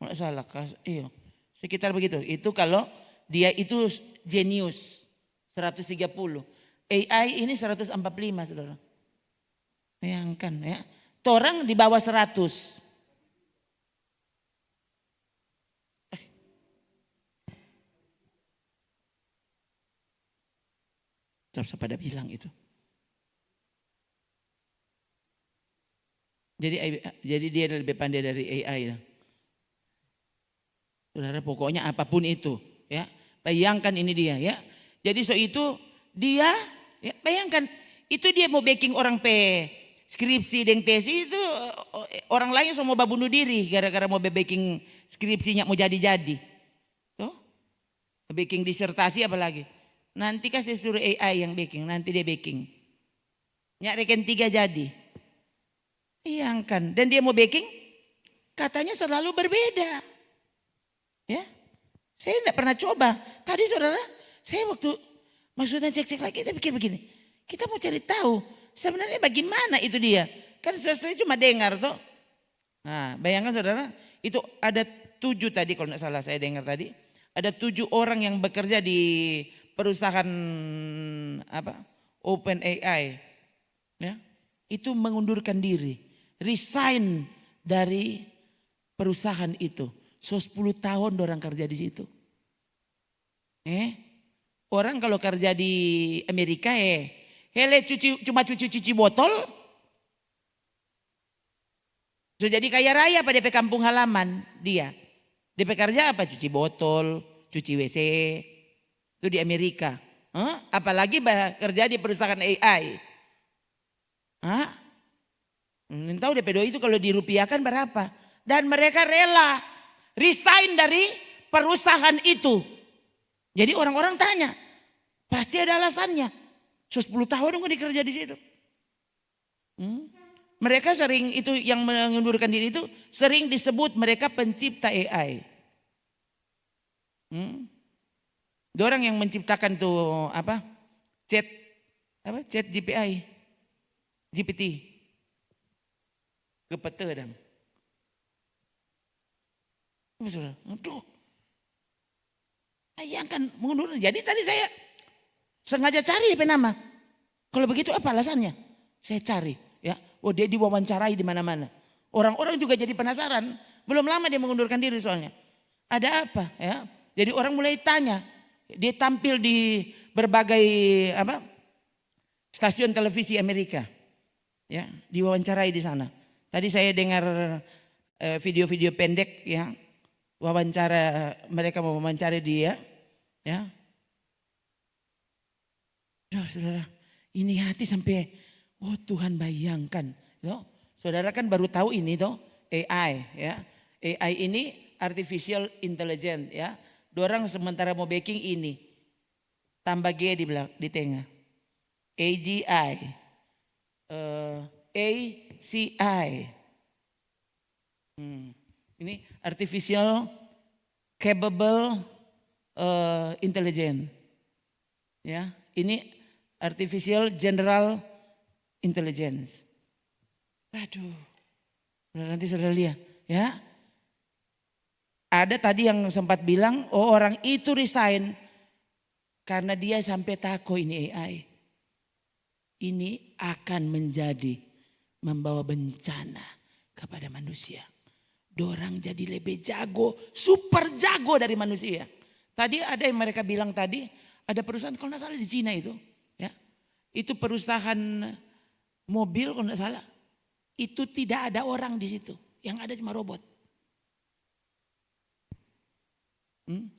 Enggak salah, iya. Sekitar begitu. Itu kalau dia itu genius 130. AI ini 145, saudara. Bayangkan ya. Torang di bawah 100. Terus pada bilang itu. Jadi dia lebih pandai dari AI. Saudara, pokoknya apapun itu, ya. Bayangkan ini dia, ya. Jadi itu dia, ya, bayangkan itu dia mau backing orang skripsi dan tesis itu, orang lain semua mau bunuh diri gara-gara mau backing skripsinya mau jadi-jadi. Tuh. Backing disertasi apalagi. Nanti kasih suruh AI yang backing, nanti dia backing. Nyarikan 3 jadi. Bayangkan, dan dia mau backing, katanya selalu berbeda. Ya, saya tidak pernah coba. Tadi saudara, saya waktu maksudnya cek-cek lagi, kita pikir begini. Kita mau cari tahu sebenarnya bagaimana itu dia. Kan saya cuma dengar toh. Nah, bayangkan saudara, itu ada 7 tadi kalau tidak salah saya dengar tadi. Ada 7 orang yang bekerja di perusahaan OpenAI. Ya, itu mengundurkan diri. Resign dari perusahaan itu. 10 tahun orang kerja di situ. Orang kalau kerja di Amerika cuma cuci botol. So, jadi kaya raya pada DP kampung halaman dia. DP kerja apa? Cuci botol, cuci WC. Itu di Amerika. Apalagi kerja di perusahaan AI. Tahu DP doi itu kalau dirupiahkan berapa? Dan mereka rela resign dari perusahaan itu. Jadi orang-orang tanya, pasti ada alasannya. 10 tahun aku dikerja di situ. Mereka sering itu yang mengundurkan diri itu sering disebut mereka pencipta AI. Dorang yang menciptakan tuh chat GPT. Kepetedang. Aduh. Bayangkan mengundur. Jadi tadi saya sengaja cari DP nama. Kalau begitu apa alasannya? Saya cari, ya. Oh, dia diwawancarai di mana-mana. Orang-orang juga jadi penasaran. Belum lama dia mengundurkan diri soalnya. Ada apa, ya? Jadi orang mulai tanya. Dia tampil di berbagai stasiun televisi Amerika. Ya, diwawancarai di sana. Tadi saya dengar video-video pendek, ya. Wawancara, mereka mau wawancara dia, ya. Saudara, ini hati sampai, oh Tuhan bayangkan, toh. Saudara kan baru tahu ini toh AI, ya. AI ini artificial intelligence, ya. Dorang sementara mau backing ini, tambah G di tengah, AGI, ACI. Ini artificial capable intelligence. Ya, ini artificial general intelligence. Aduh. Nanti saudara lihat, ya. Ada tadi yang sempat bilang, oh orang itu resign karena dia sampai takut ini AI. Ini akan membawa bencana kepada manusia. Dorang jadi lebih jago, super jago dari manusia. Tadi ada yang mereka bilang tadi, ada perusahaan kalau tidak salah di Cina itu. Ya, itu perusahaan mobil kalau tidak salah. Itu tidak ada orang di situ, yang ada cuma robot.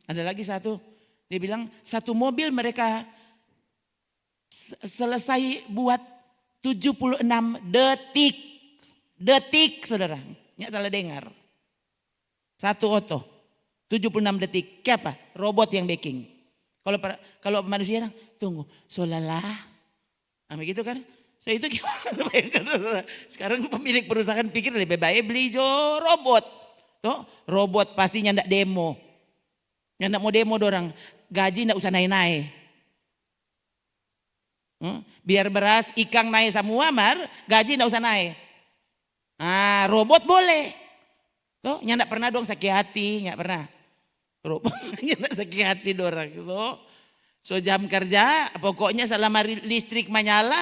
Ada lagi satu, dia bilang satu mobil mereka selesai buat 76 detik. Detik saudara. Nggak salah dengar. Satu oto. 76 detik. Kayak apa? Robot yang baking. Kalau manusia tunggu. Solalah. Nah begitu kan. So itu gimana? Sekarang pemilik perusahaan pikir lebih baik beli robot. Tuh, robot pastinya ndak demo. Yang ndak mau demo dorang. Gaji ndak usah naik-naik. Biar beras, ikan naik semua mar, gaji ndak usah naik. Ah, robot boleh. Tuh, yang ndak pernah dong sakit hati, nggak pernah. Robot yang ndak sakit hati dorang gitu. So jam kerja, pokoknya selama listrik menyala,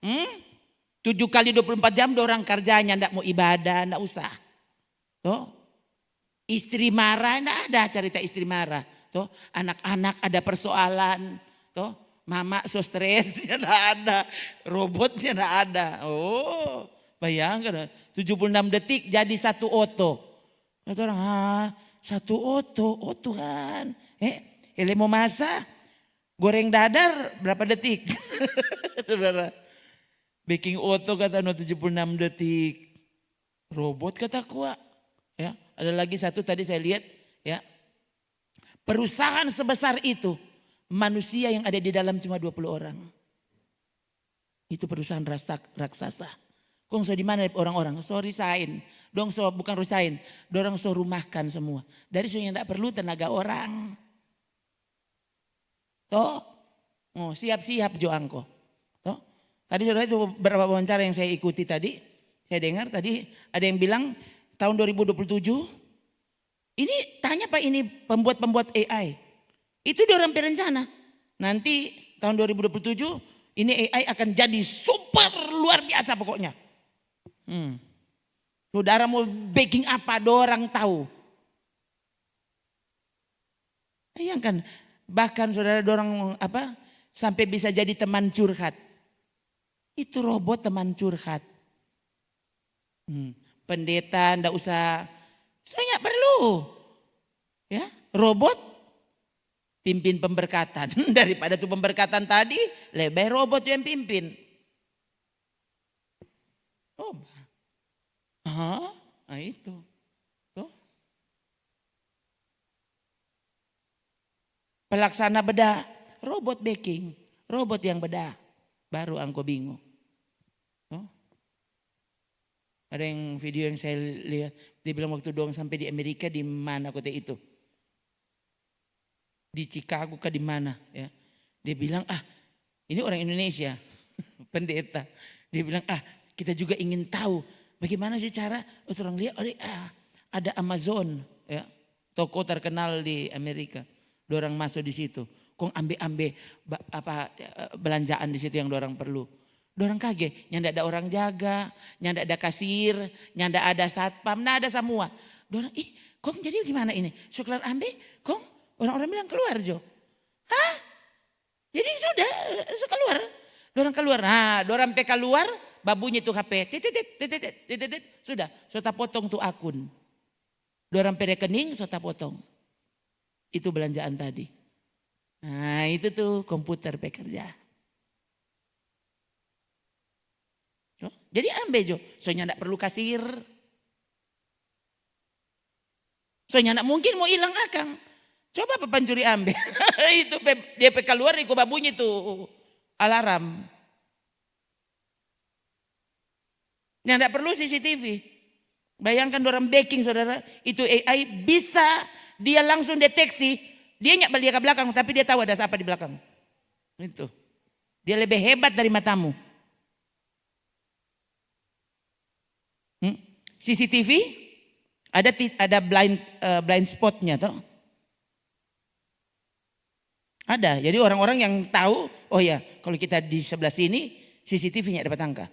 7 kali 24 jam dorang kerjanya, ndak mau ibadah, ndak usah. Tuh, istri marah, ndak ada cerita istri marah. Tuh, anak-anak ada persoalan, tuh, mama so stres, ndak ada, robotnya ndak ada. Oh, bayangkan 76 detik jadi satu oto. Kata orang, satu oto, oh Tuhan. Ele mau masak, goreng dadar berapa detik? Saudara. Baking oto kata 76 detik. Robot kata kuat. Ya, ada lagi satu tadi saya lihat ya. Perusahaan sebesar itu, manusia yang ada di dalam cuma 20 orang. Itu perusahaan raksasa. Kong so di mana orang-orang? So resign. Dong so bukan resign, dorang so rumahkan semua. Dari so yang tidak perlu tenaga orang. Toh, siap-siap jo angko. Toh, tadi saudara itu beberapa wawancara yang saya ikuti tadi, saya dengar tadi ada yang bilang tahun 2027, ini tanya Pak ini pembuat AI. Itu dorang berencana. Nanti tahun 2027 ini AI akan jadi super luar biasa pokoknya. Saudara mau baking apa dorang tahu. Bayangkan bahkan saudara dorang sampai bisa jadi teman curhat. Itu robot teman curhat. Pendeta ndak usah, saya nggak perlu. Ya, robot pimpin pemberkatan. Daripada tuh pemberkatan tadi, lebih robot yang pimpin. Oh, nah itu. Tuh. Pelaksana bedah, robot baking, robot yang bedah. Baru angko bingung. Tuh. Ada yang video yang saya lihat, dia bilang waktu doang sampai di Amerika di mana kota itu? Di Chicago kah di mana ya? Dia bilang ini orang Indonesia, pendeta. Dia bilang kita juga ingin tahu bagaimana sih cara orang lihat ada Amazon ya, toko terkenal di Amerika. Dorang masuk di situ, kong ambil belanjaan di situ yang dorang perlu. Dorang kaget, nyanda ada orang jaga, nyanda ada kasir, nyanda ada satpam, nah ada semua. Dorang, kong jadi gimana ini? So keluar ambil, kong orang-orang bilang keluar Jo. Jadi sudah, keluar. Dorang keluar, dorang PK keluar, babunya tuh HP, sudah, so tak potong tuh akun. Dorang rekening, so tak potong. Itu belanjaan tadi. Nah itu tuh komputer pekerja. Jadi ambil Jo, soalnya tidak perlu kasir. Soalnya tidak mungkin mau hilang akang. Coba apa pencuri ambil. Itu dia keluar ikut babunya itu alarm. Yang tidak perlu CCTV. Bayangkan orang baking saudara, itu AI bisa dia langsung deteksi. Dia nggak balik ke belakang tapi dia tahu ada siapa di belakang. Itu. Dia lebih hebat dari matamu. CCTV ada blind spotnya toh. Ada. Jadi orang-orang yang tahu, oh ya, kalau kita di sebelah sini CCTV-nya dapat angka.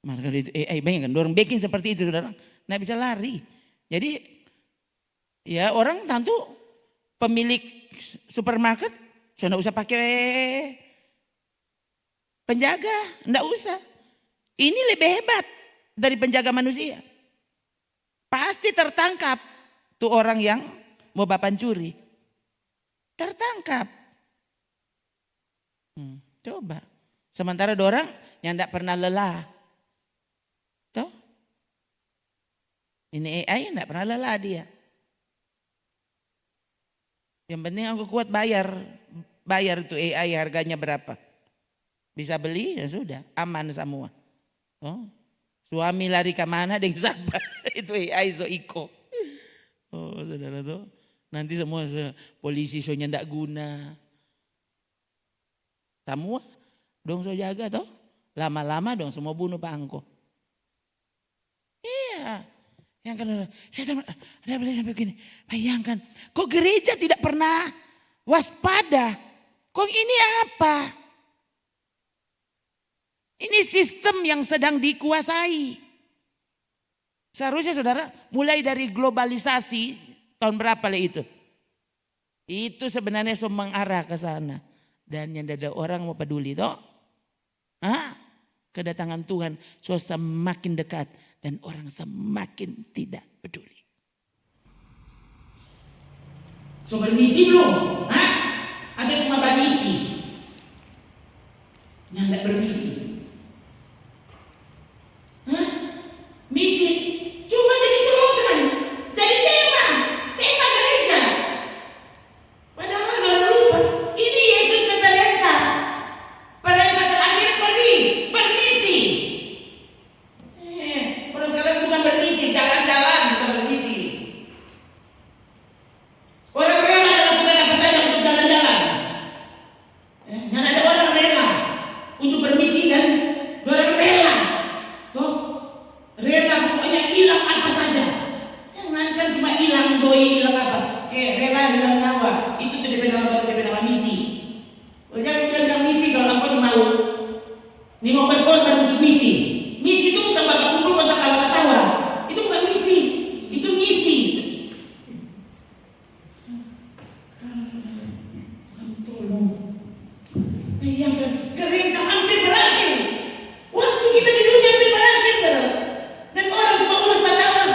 Maka itu AI banyak kan, orang baking seperti itu saudara, nggak bisa lari. Jadi ya orang tentu pemilik supermarket, so nggak usah pakai penjaga, nggak usah. Ini lebih hebat dari penjaga manusia. Pasti tertangkap tuh orang yang mau pencuri. Tertangkap. Coba. Sementara ada orang yang tidak pernah lelah. Tuh. Ini AI tidak pernah lelah dia. Yang penting aku kuat bayar. Bayar itu AI harganya berapa. Bisa beli ya sudah. Aman semua. Oh. Suami lari ke mana dia sabar. Itu AI Zoiko. Oh saudara tuh. Nanti semua polisi soalnya tidak guna. Semua dong so jaga toh. Lama-lama dong semua bunuh Pak Angko. Iya. Yang kan saya ada beli sampai begini. Bayangkan. Kok gereja tidak pernah waspada? Kok ini apa? Ini sistem yang sedang dikuasai. Seharusnya saudara mulai dari globalisasi tahun berapa lah itu. Itu sebenarnya mengarah ke sana. Dan yang ada orang mau peduli toh. Kedatangan Tuhan semakin dekat dan orang semakin tidak peduli. So bermisi belum? Ada cuma bermisi. Yang tidak bermisi. Misi cuma jadi slogan, jadi tema gereja. Padahal orang lupa, ini Yesus memerintah. Perintah terakhir pergi, bermisi. Orang sekarang bukan bermisi, jalan-jalan bukan bermisi. Orang rela melakukan apa saja untuk jalan-jalan. Dan ada orang rela untuk bermisi dan orang rela. Toh, rela pokoknya hilang apa saja. Jangankan cuma hilang doi, hilang apa. Rela hilang nyawa. Itu tuh DP nama misi. Jangan bilang misi kalau aku mau. Ini mau berkorban untuk misi. Misi itu bukan bapak kumpul kontak tawa-tawa. Itu bukan misi. Itu misi. Tolong. Yang gereja hampir berakhir. Waktu kita di dunia hampir berakhir, saudara. Dan orang cuma urus tawa.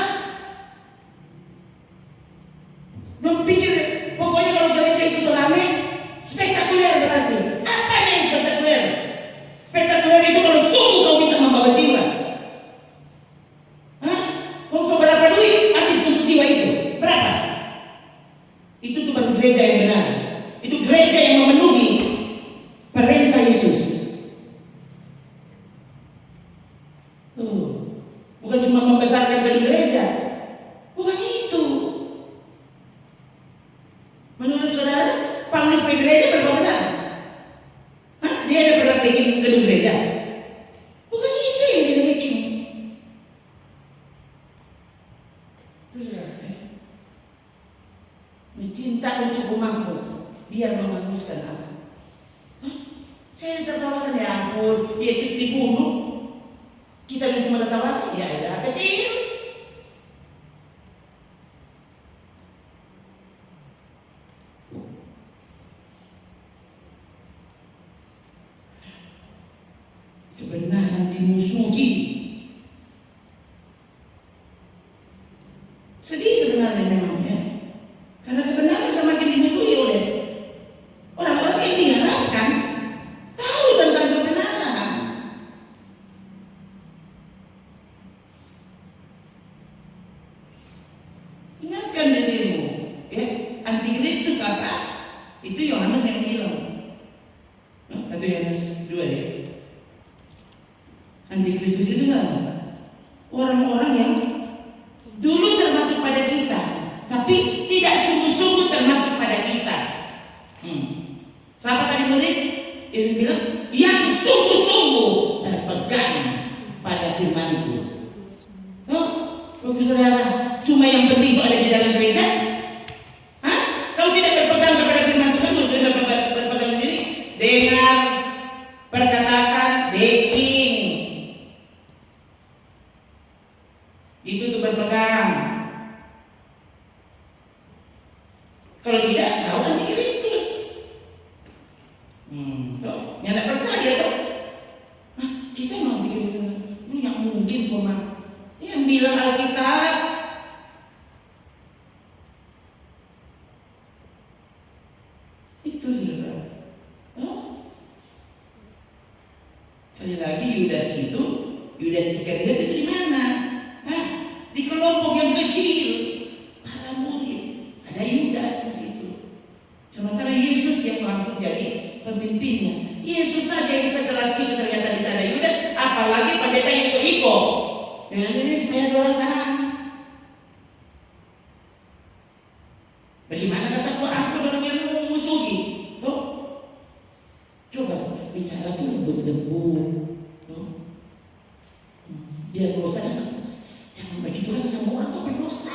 Don't pikir pokoknya kalau gereja itu selama spektakuler berarti. Apa yang spektakuler? Spektakuler itu kalau sungguh kau bisa membawa jiwa. Kau seberapa duit habis untuk jiwa itu? Berapa? Itu tuh baru gereja yang benar. Itu gereja yang memenuhi perintah Yesus. Bukan cuma membesarkan gedung gereja. Bukan itu. Menurut saudara, Paulus pergi gereja berapa besar? Dia ada pernah bikin gedung gereja? Bukan itu yang dia bikin. Itu saudara. Cinta untuk rumahmu, biar menghapuskan aku. Saya tertawakan, ya ampun, Yesus dibunuh. Kita cuma tertawakan, ya ada kecil. Kebenaran dimusuhi. Sedih sebenarnya memang ya. Karena kebenaran semakin dimusuhi oleh orang-orang yang diharapkan tahu tentang kebenaran. Ingatkan dirimu, ya, antikristus apa? Itu Yohanes yang bilang. 1 Yohanes 2 ya. Antikristus itu sama. Orang-orang yang dulu termasuk pada kita, tapi tidak sungguh-sungguh termasuk pada kita. Siapa tadi murid? Yesus bilang, yang sungguh-sungguh terpegang pada firman-Ku. Bagus saudara, cuma yang penting soal ada di dalam gereja. Kau tidak berpegang kepada firman Tuhan, maksudnya berpegang di sini, dengar, perkatakan, baking. Itu tuh berpegang. Kalau tidak, kau antikristus. Yang tidak percaya tuh. Kita mau antikristus. Lu yang mungkin kok mah. Yang bilang Alkitab. Itu saudara. Bagaimana kataku ampun orang yang memusuhi? Tuh, coba bicara tuh lembut-lembut. Tuh, biar dosa jangan begitu kan sama orang kok berdosa.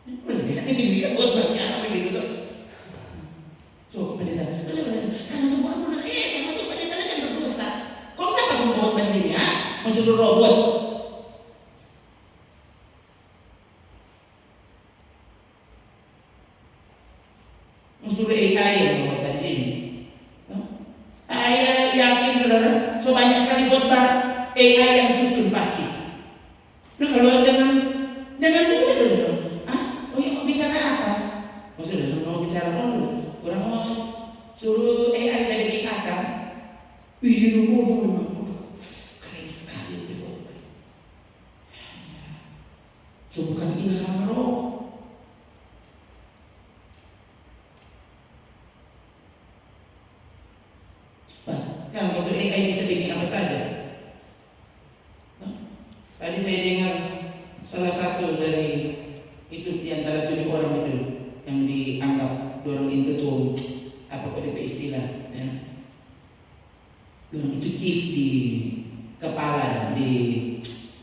Ini kan buat sekarang begitu tuh. Coba pendeta, karena semua orang masuk pendeta kan berdosa. Kok siapa membuat di sini ya? Mau suruh robot? Musuh AI yang membuat di sini. Saya yakin saudara, so banyak sekali khotbah AI yang susun pasti. Nah kalau dengan mudah saudara, oh iya mau bicara apa? Oh saudara mau bicara apa? Kurang mau suruh AI dari bikin akam. Wih, memang keren sekali dibuat. So bukan ilham roh. Kan waktu AI bisa bikin apa saja. Tadi saya dengar salah satu dari itu di antara 7 orang itu yang dianggap dorong itu tuh apa kok DP istilah ya. Dorong itu chief di kepala di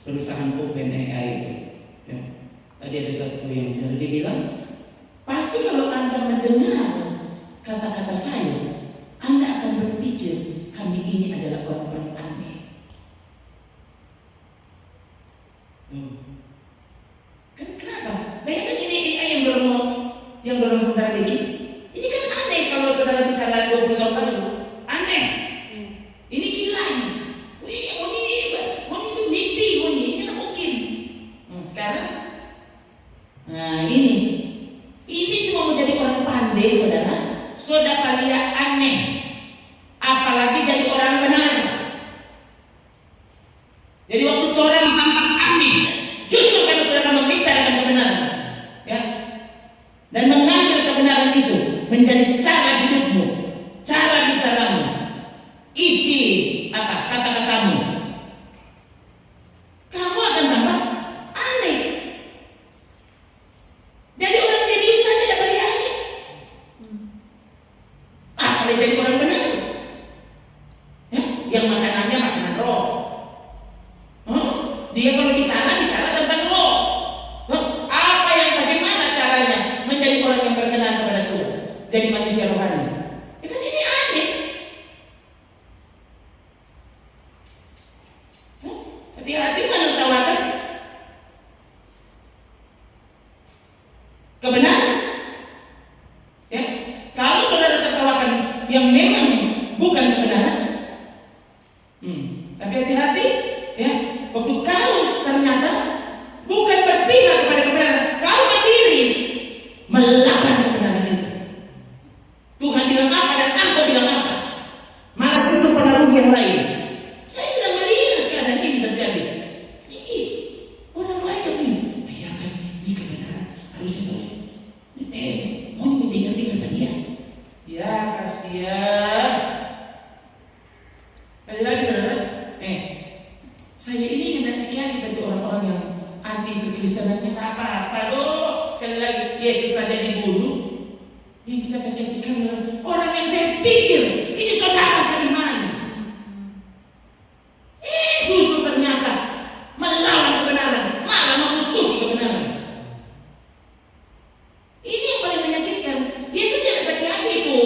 perusahaan OpenAI itu. Ya. Tadi ada salah satu yang dia bilang pasti kalau Anda mendengar kata-kata saya, Anda akan berpikir kami ini adalah orang-orang aneh. Kenapa? Bayangkan ini AI yang dorong saudara bikin. Ini kan aneh kalau saudara di sana 20 tahun lalu. Aneh. Ini gila. Wih, ini itu mimpi, ini tak mungkin. Sekarang, nah ini cuma mau jadi orang pandai saudara. Saudara lihat aneh. Apalagi jadi orang benar. Jadi waktu orang tampak aneh, justru karena saudara membicarakan kebenaran, ya, dan mengambil kebenaran itu menjadi cara hidupmu, cara bicaramu, isi kata-katamu, kamu akan tambah aneh. Jadi orang jenius saja dapat dia aneh. Apalagi jadi orang benar. Yang makanannya makanan roh. Dia kalau bicara tentang roh. Apa yang bagaimana caranya menjadi orang yang berkenan kepada Tuhan, jadi manusia rohani. Ya kan ini aneh. Hati-hati menertawakan kebenaran. Ya, kalau saudara tertawakan yang memang bukan kebenaran. Tapi hati-hati ya, waktu kau ternyata bukan berpihak kepada kebenaran, kau berdiri melawan kebenaran itu. Tuhan bilang apa dan engkau bilang apa, malah justru pengaruh yang lain. Saya sedang melihat keadaan ini terjadi. Orang lain nih, bayangkan ini kebenaran harusnya mau mendengar pada dia. Ya kasihan. Kali lagi saudara. Saya ini hendak sekian bagi orang-orang yang anti kekristenan ini apa-apa loh. Sekali lagi, Yesus saja dibunuh. Yang kita sakiti sekarang orang yang saya pikir ini saudara seiman. Justru ternyata melawan kebenaran, malah memusuhi kebenaran. Ini yang paling menyakitkan. Yesus tidak sakit hati itu.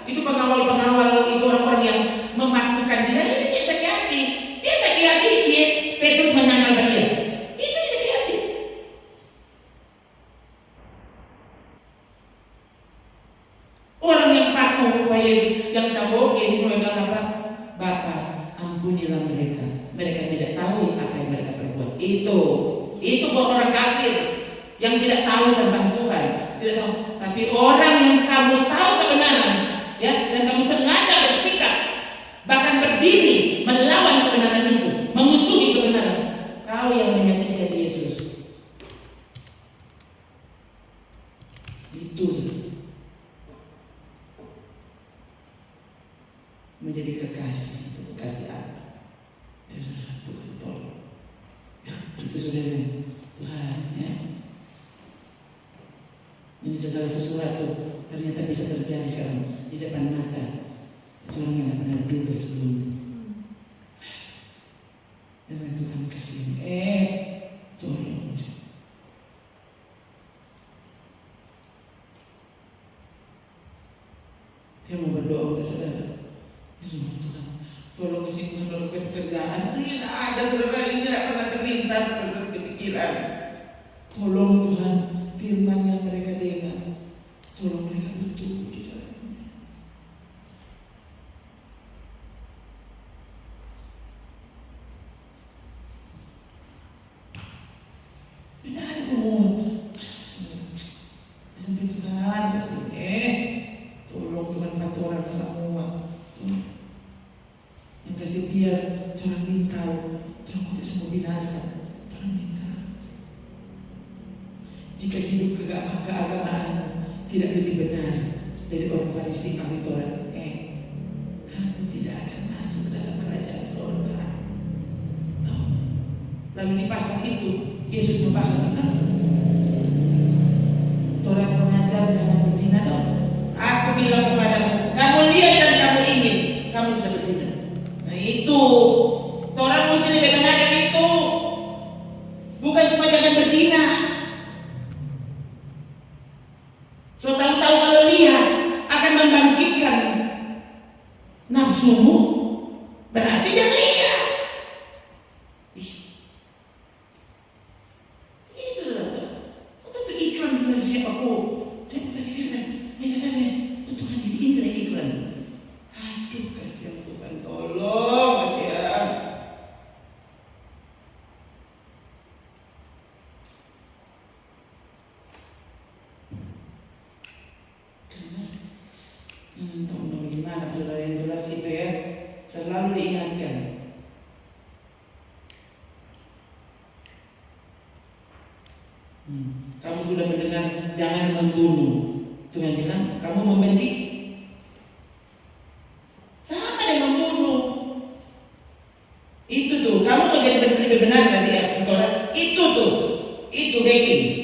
Itu pengawal-pengawal itu orang-orang yang memakukan dia. Dia sakit hati. Dia Petrus menyangkal dia. Itu sakit hati. Orang yang paku kepada Yesus, yang cabut Yesus bilang apa? Bapa, ampunilah mereka. Mereka tidak tahu apa yang mereka perbuat. Itu buat orang kafir yang tidak tahu tentang Tuhan, tidak tahu. Tapi orang yang kamu tahu kebenaran, ya, dan kamu sengaja bersikap, bahkan berdiri melawan kebenaran itu, memusuhi kebenaran, kau yang menyakiti hati Yesus. Itu menjadi kekasih Allah. Ya saudara, Tuhan tolong. Ya, itu saudara Tuhan, ya. Ini segala sesuatu ternyata bisa terjadi sekarang di depan mata. Orang yang pernah duga sebelumnya. Dan Tuhan kasih tolong. Saya mau berdoa untuk saudara. Tuhan, tolong kasih Tuhan pekerjaan. Ini tidak ada saudara, ini tidak pernah terlintas ke pikiran. Tolong Tuhan, firman yang mereka dengar, tolong mereka bertumbuh di dalamnya. Benar semua. Sampai Tuhan kasih tolong Tuhan bantu orang semua. Yang kasih biar Tuhan minta, Tuhan kita semua binasa. Tuhan minta. Jika hidup keagamaan tidak lebih benar dari orang Farisi ahli Taurat, kamu tidak akan masuk dalam kerajaan surga. Lalu di pasal itu Yesus membahas tentang Taurat mengajar jangan berzina. Aku bilang kepadamu, kamu lihat dan kamu ingin, kamu sudah berzina. Nah itu Taurat mesti lebih benar dari itu. Bukan cuma jangan berzina. So tahu-tahu kalau lihat akan membangkitkan nafsumu, berarti jangan lihat. Itu saudara. Itu iklan di siapa aku. Dia kasih iklan. Dia katanya, Tuhan jadi ini iklan. Aduh kasihan Tuhan, tolong kasihan. Tahu bagaimana saudara, yang jelas itu ya, selalu diingatkan. Kamu sudah mendengar jangan membunuh. Tuhan bilang kamu membenci. Sama dengan membunuh. Itu tuh, kamu menjadi lebih benar dari Taurat. Itu backing.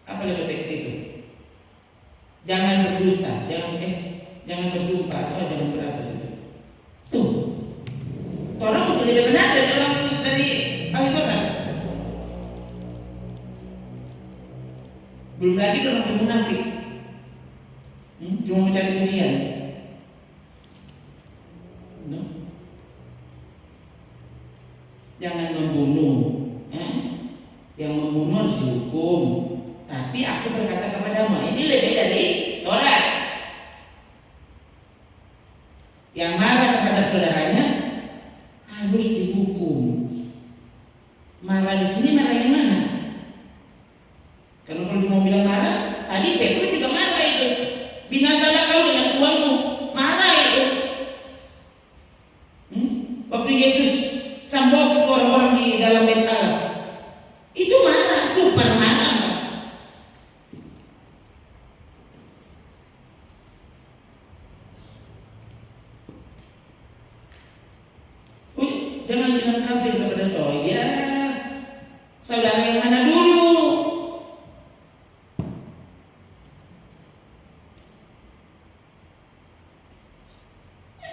Apa lagi teks itu? Jangan berdusta, jangan bersumpah atau jangan berapa itu. Tuh, Taurat mesti lebih benar dari ahli Taurat. Belum lagi orang munafik, cuma mencari pujian. No? Jangan membunuh. Yang membunuh harus dihukum. Tapi aku berkata kepadamu, ini lebih dari Taurat. Yang marah terhadap saudaranya harus dihukum. Marah di sini marah yang mana? Kalau cuma bilang marah, tadi Petrus juga marah itu. Binasalah kau dengan uangmu, marah itu. Waktu Yesus cambuk orang-orang di dalam bait Allah, itu marah, super marah. Jangan bilang kafir kepada saudara yang mana dulu.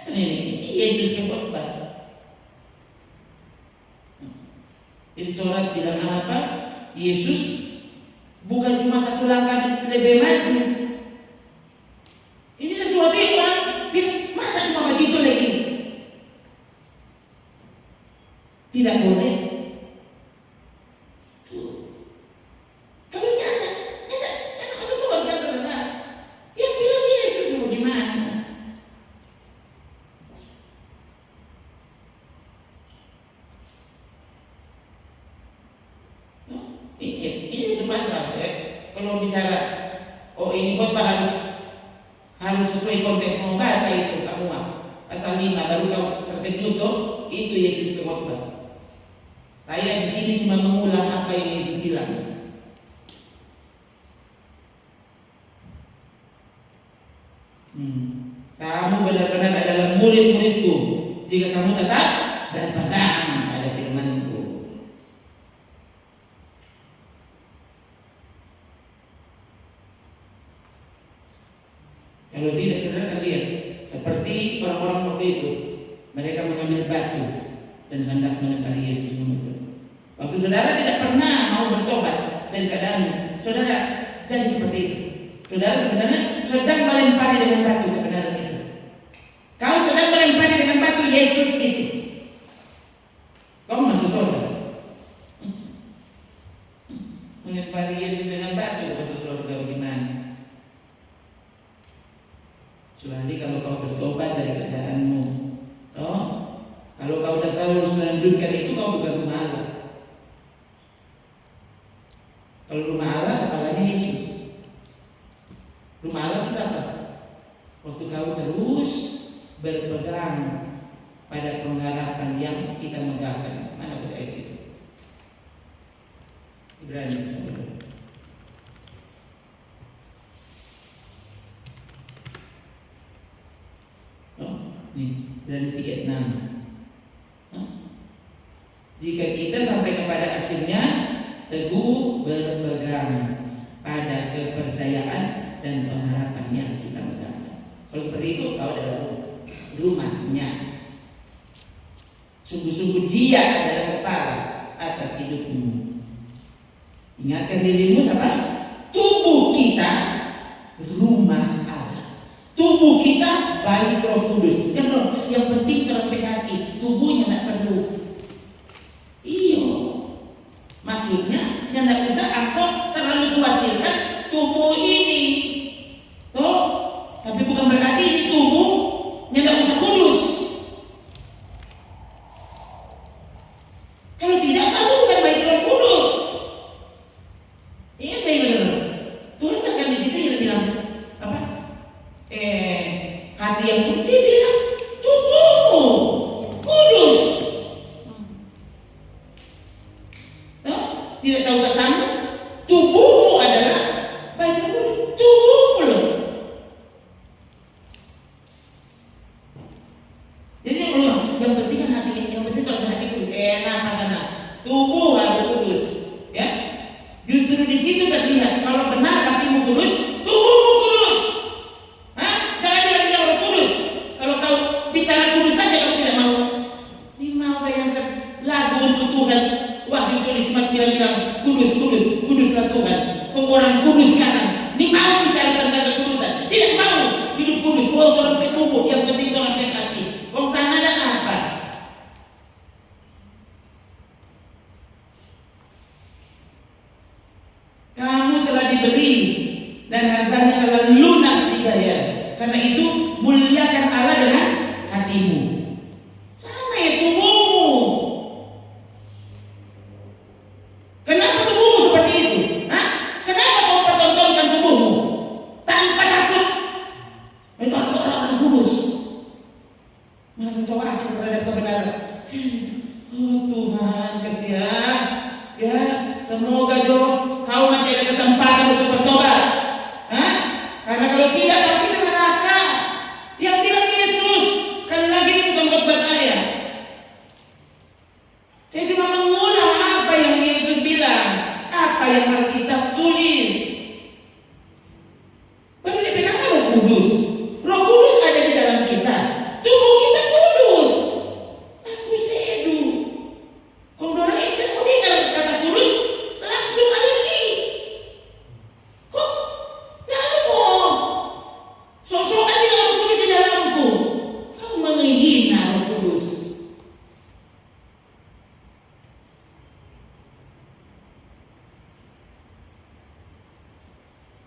Ini Yesus berkhotbah. Itu Taurat bilang apa? Yesus bukan cuma satu langkah lebih maju. Ini sesuatu yang orang bilang, masa cuma begitu lagi? Tidak boleh. Kalau nyata masuk surga saudara. Yang bilang Yesus mau gimana? Ini satu pasal ya. Kalau bicara ini khotbah harus sesuai konteks mau bahasa itu kamu pasal 5 baru kau terkejut itu Yesus berkhotbah. Saya di sini cuma mengulang apa yang Yesus bilang. Kamu benar-benar adalah murid-muridku jika kamu tetap berpegang pada firman-Ku. Mereka mengambil batu dan hendak melempari Yesus mengutuk. Waktu saudara tidak pernah mau bertobat dari keadaanmu, saudara jadi seperti itu. Saudara sebenarnya sedang melempari dengan batu kebenaran itu. Kau sedang melempari dengan batu Yesus itu. Kau masuk surga. Melempari Yesus dengan batu masuk surga bagaimana? Kecuali kalau kau bertobat dari keadaanmu. Oh, kalau kau terlalu selanjutkan itu kau bukan rumah Allah. Kalau rumah Allah kepalanya Yesus. Rumah Allah itu siapa? Waktu kau terus berpegang pada pengharapan yang kita megahkan. Mana ayat itu? Ibrani 11. Nih, Ibrani 3:6. Jika kita sampai kepada akhirnya teguh berpegang pada kepercayaan dan pengharapan yang kita megahkan. Kalau seperti itu kau adalah rumahnya. Sungguh-sungguh Dia adalah kepala atas hidupmu. Ingatkan dirimu sama tubuh kita rumah Allah. Tubuh kita bait Roh Kudus. Yang penting terlebih hati, tubuhnya tidak perlu. Iya, maksudnya yang tidak usah engkau terlalu khawatirkan tubuh ini, toh. Tapi bukan berarti ini tubuh yang tidak usah kudus. Kalau tidak, kamu bukan bait Roh Kudus. Ingat baik-baik. Tuhan bahkan di situ yang bilang apa? Hati yang kudus, dia bilang tubuhmu kudus. Tidak tahukah kamu tubuhmu adalah bait Roh Kudus? Tubuhmu loh. Jadi yang penting kan hati, yang penting kalau hati kudus. Karena tubuh harus kudus, ya. Justru di situ terlihat kalau benar hatimu kudus, tubuhmu kudus. Jangan bilang Roh Kudus. Kalau kau bicara kudus saja kamu tidak mau. Ini mau bayangkan lagu untuk Tuhan. Wahyu tulis bilang kudus, kudus, kuduslah Tuhan. Kau orang kudus sekarang. Ini mau bicara tentang kekudusan. Tidak mau hidup kudus. Kau orang ke tubuh, yang penting orang ke hati. Kau sana dan apa? Kamu telah dibeli dan harganya telah lunas dibayar. Karena itu muliakan Allah dengan hatimu. Sana ya tubuhmu. Kenapa tubuhmu seperti itu? Kenapa kau pertontonkan tubuhmu tanpa takut? Itu orang kudus. Mana kau akal terhadap kebenaran? Oh Tuhan, kasihan. Ya, semoga kau masih ada kesempatan untuk bertobat. Karena kalau tidak pasti ke neraka. Yang bilang Yesus, sekali lagi ini bukan khotbah saya. Saya cuma mengulang apa yang Yesus bilang, apa yang Alkitab tulis. Baru dia bilang Roh Kudus. Roh Kudus ada di dalam kita. Tubuh kita kudus. Aku sedu. Kondora itu kalau kata kudus langsung alergi. Kok lalu kok sosokan bilang Roh Kudus di dalamku. Kau menghina Roh Kudus.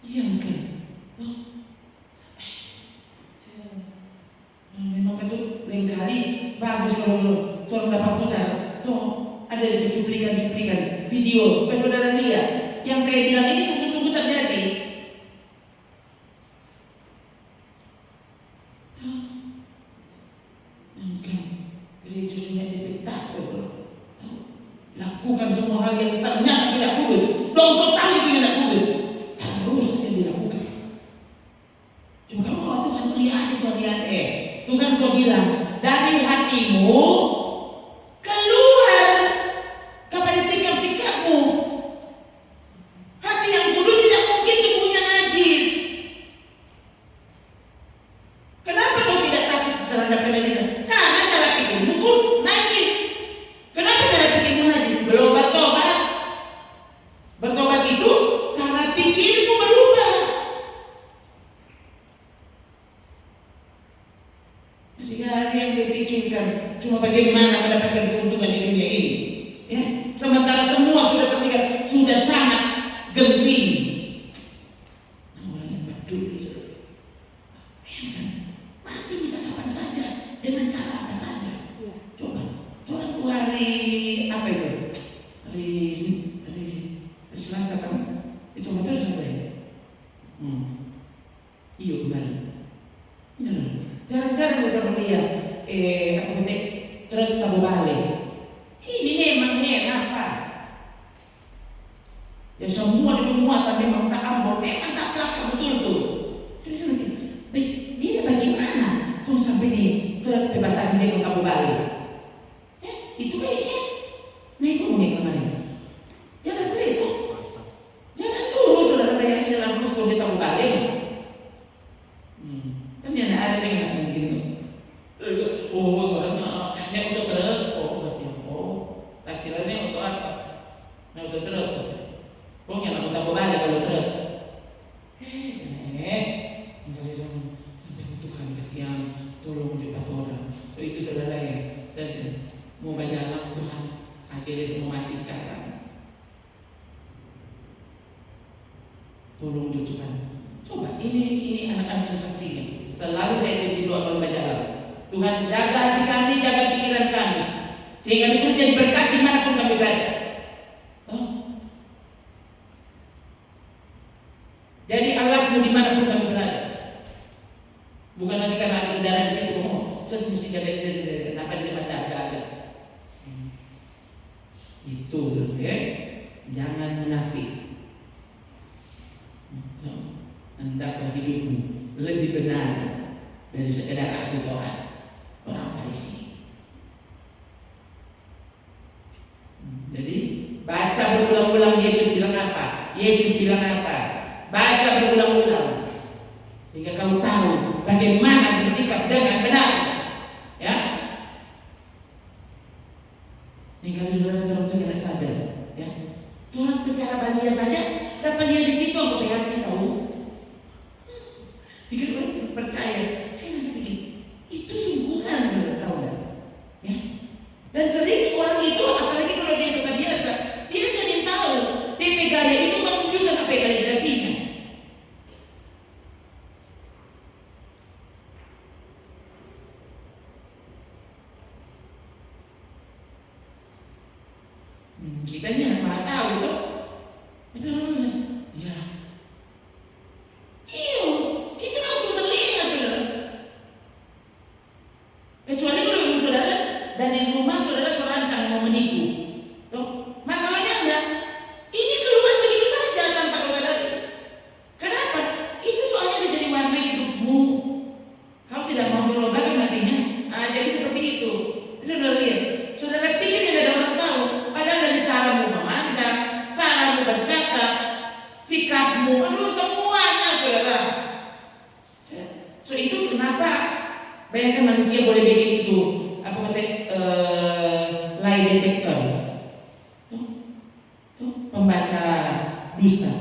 Iya mungkin. Memang itu lain kali bagus kalau orang dapat putar. Tuh ada di cuplikan video supaya saudara lihat. Yang saya bilang ini sungguh-sungguh terjadi. Mungkin gereja sudah dibetakkan. Lakukan semua hal yang ternyata tidak kudus. Dong so tahu itu tidak kudus. Terus saja dilakukan. Cuma kalau Tuhan melihat, Tuhan so bilang dari hatimu keluar kepada sikap-sikapmu. Hati yang kudus tidak mungkin tubuhnya najis. Kenapa kau tidak takut terhadap kenajisan? Karena cara pikirkan cuma bagaimana mendapatkan keuntungan di dunia ini. Ya, sementara semua sudah terlihat sudah sangat genting. Nah, orang yang peduli, bayangkan mati bisa kapan saja dengan cara apa saja. Coba, orang tuh hari apa itu? Hari Selasa kan? Itu motor Selasa ya? Iya kemarin. Jarang-jarang kita melihat truk tabu balik. Ini memang apa? Ya semua di muatan memang tak ambon, memang tak pelakar betul tuh. Terus nanti, dia bagaimana? Kau sampai di truk bebasan ini kau tabu balik? Itu kayaknya naik ngomongnya kemarin. Jangan cerita. Jangan dulu saudara tanya jalan lurus kau dia tabu balik. Kan dia ada yang nak mungkin tuh. Oh, torangnya naik untuk truk. Oh, kasih. Oh, tak kira naik untuk apa? Naik untuk truk. Oh, yang nak tabu balik kalau truk. Sampai Tuhan kasihan, tolong jumpa orang. So itu saudara ya, saya mau berjalan Tuhan, akhirnya semua mati sekarang. Tolong jumpa Tuhan. Coba ini anak-anak saksinya. Selalu saya pimpin doa kalau berjalan. Tuhan jaga hati kami, jaga pikiran kami, sehingga kami terus jadi berkat dimanapun kami berada. Jadi alatmu dimanapun kami berada. Bukan nanti karena ada saudara di situ ngomong, saya mesti jaga kenapa di depan ada. Itu ya, jangan munafik. Hendaklah hidupmu lebih benar dari sekedar ahli Taurat, orang Farisi. Jadi baca berulang-ulang Yesus bilang apa? Yesus bilang apa? Baca berulang-ulang sehingga kau tahu bagaimana bersikap dengan benar. Ya. Ini kalau saudara contoh yang sadar, ya. Tuhan bicara balia saja, dapat dia di situ aku hati tahu. Bikin orang percaya, saya nanti itu sungguhan saudara tahu dah. Ya. Dan sering orang itu, apalagi kalau dia sudah biasa, dia sering tahu DP gaya itu menunjukkan apa yang ada di hatinya. Kita ini anak malah tahu tuh. Itu orang ya. Iyo, itu langsung terlihat saudara. Kecuali kalau memang saudara dari rumah saudara serancang mau menipu. Loh, masalahnya enggak. Ini keluar begitu saja tanpa kau sadari. Kenapa? Itu soalnya sudah jadi warna hidupmu. Kau tidak mau dirubahkan hatinya. Nah, jadi seperti itu. Saudara lihat. Saudara pikir tidak ada orang tahu. Padahal dari caramu memandang, caramu bercakap, sikapmu, aduh semuanya saudara. So itu kenapa? Bayangkan manusia boleh bikin itu apa kata lie detector, tuh pembaca dusta.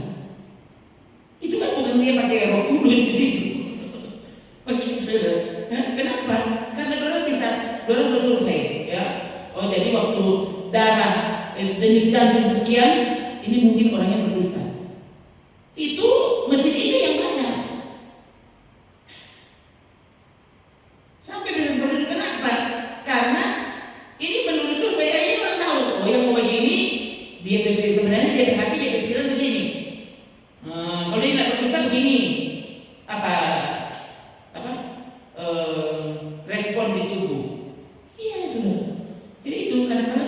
Itu kan bukan dia pakai Roh Kudus di situ. Begitu saudara. Kenapa? Karena orang bisa survei, ya. Oh jadi waktu darah denyut jantung sekian, ini mungkin orang yang berdusta. Itu mesin itu yang baca. Sampai bisa seperti itu kenapa? Karena ini menurut survei aja orang tahu. Oh yang mau begini, dia sebenarnya dia hati dia pikiran begini. Kalau dia tidak berdusta begini, respon di tubuh. Iya saudara. Jadi itu kadang-kadang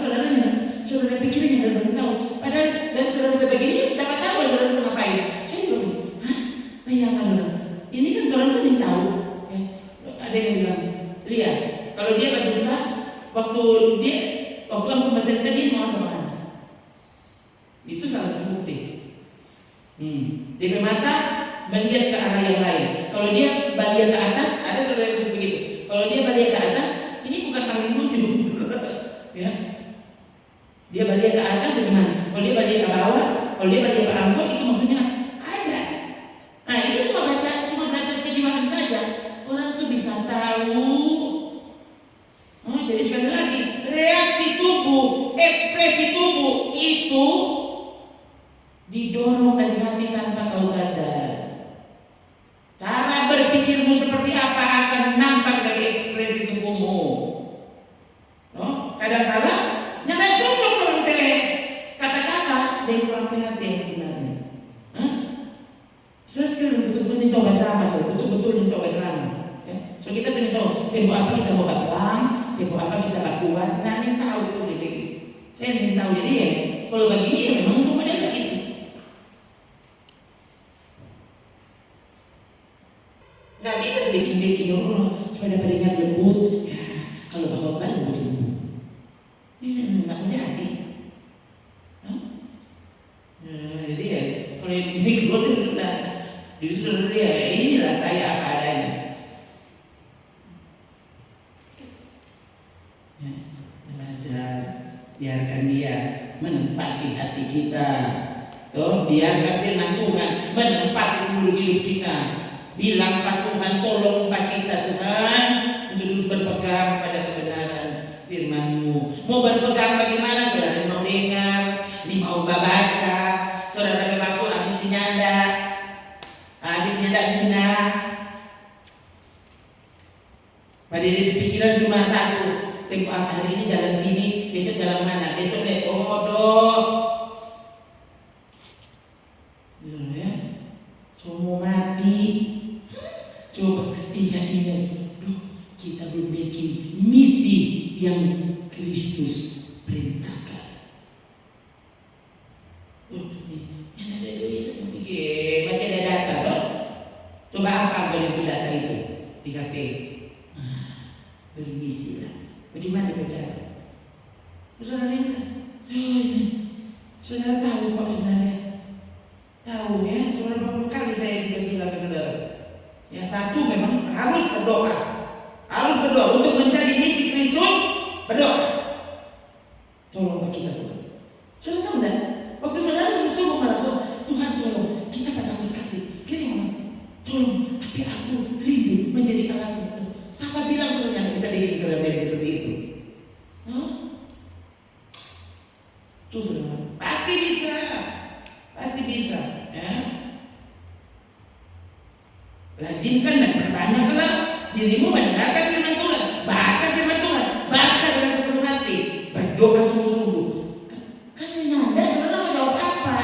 saudara pikirin yang belum tahu. Padahal dari saudara begini dapat tahu saudara itu ngapain. Saya juga bilang, bayangkan saudara. Ini kan orang tuh yang tahu. Ada yang bilang, lihat kalau dia berdusta, waktu aku baca cerita dia mau kemana? Itu salah satu bukti. Dia mata melihat ke arah yang lain. Kalau dia balik ke atas, ada saudara yang begitu. Kalau dia balik ke atas, ini bukan tangan menuju. Ya. Dia balik ke atas bagaimana? Kalau dia balik ke bawah, kalau dia balik ke angkot itu maksudnya ada. Nah itu cuma belajar kejiwaan saja. Orang tuh bisa tahu Jadi sekali lagi, reaksi tubuh, ekspresi tubuh itu didorong dari hati tanpa kau sadar. Cara berpikirmu seperti apa akan nampak dari ekspresi tubuhmu. Kadang-kala nyada cocok orang pilih kata-kata dari orang hati yang sebenarnya. Sesekali betul-betul ini coba drama, betul-betul ini coba drama. So kita tuh tahu tempo apa kita mau pelang, tempo apa kita kuat. Nah ini tahu tuh jadi. Saya ingin tahu jadi ya. Kalau begini ya memang semua dia begitu. Gak bisa bikin-bikin supaya dapat dengar lembut. Ya kalau bawa lembut. Ini nggak menjadi. Jadi ya kalau yang ini keluar itu sudah justru dia inilah saya apa adanya. Belajar, biarkan dia menempati hati kita. Biarkan firman Tuhan menempati seluruh hidup kita. Bilang Pak Tuhan, tolong Pak kita Tuhan untuk terus berpegang pada kebenaran firman-Mu. Mau berpegang bagaimana? Saudara mau dengar, mau baca. Saudara waktu habis dinyanda guna. Pada di pikiran cuma satu. Tempo hari ini jalan sini, besok jalan mana? Besok deh ya. Semua mati. Coba ingat kita belum bikin misi yang Kristus perintahkan. Yang ada dosa sampai masih ada data toh. Coba apa itu data itu di KPI? Bermisi lah. Bagaimana bicara? Saudara lihat, saudara tahu kok sebenarnya. Tahu ya, saudara berapa kali saya juga bilang ke saudara. Ya satu memang harus berdoa. Harus berdoa untuk mencari misi Kristus, berdoa. Tolong kita Tuhan. Saudara tahu enggak? Waktu saudara sungguh-sungguh melakukan, Tuhan tolong, kita pada sekali. Kita ngomong, tolong, tapi aku rindu menjadi alatmu. Siapa bilang Tuhan yang bisa bikin saudara jadi seperti itu? Tuh saudara, pasti bisa, ya. Rajinkan dan perbanyaklah dirimu mendengarkan firman Tuhan, baca firman Tuhan, baca dengan sepenuh hati, berdoa sungguh-sungguh. Kan menanda, saudara mau jawab apa?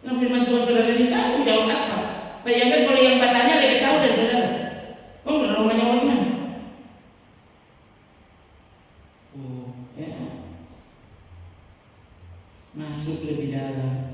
Nah, firman Tuhan saudara ini tahu jawab apa? Bayangkan kalau yang bertanya lebih tahu dari saudara. Saudara mau jawab gimana? Ya. Masuk lebih dalam.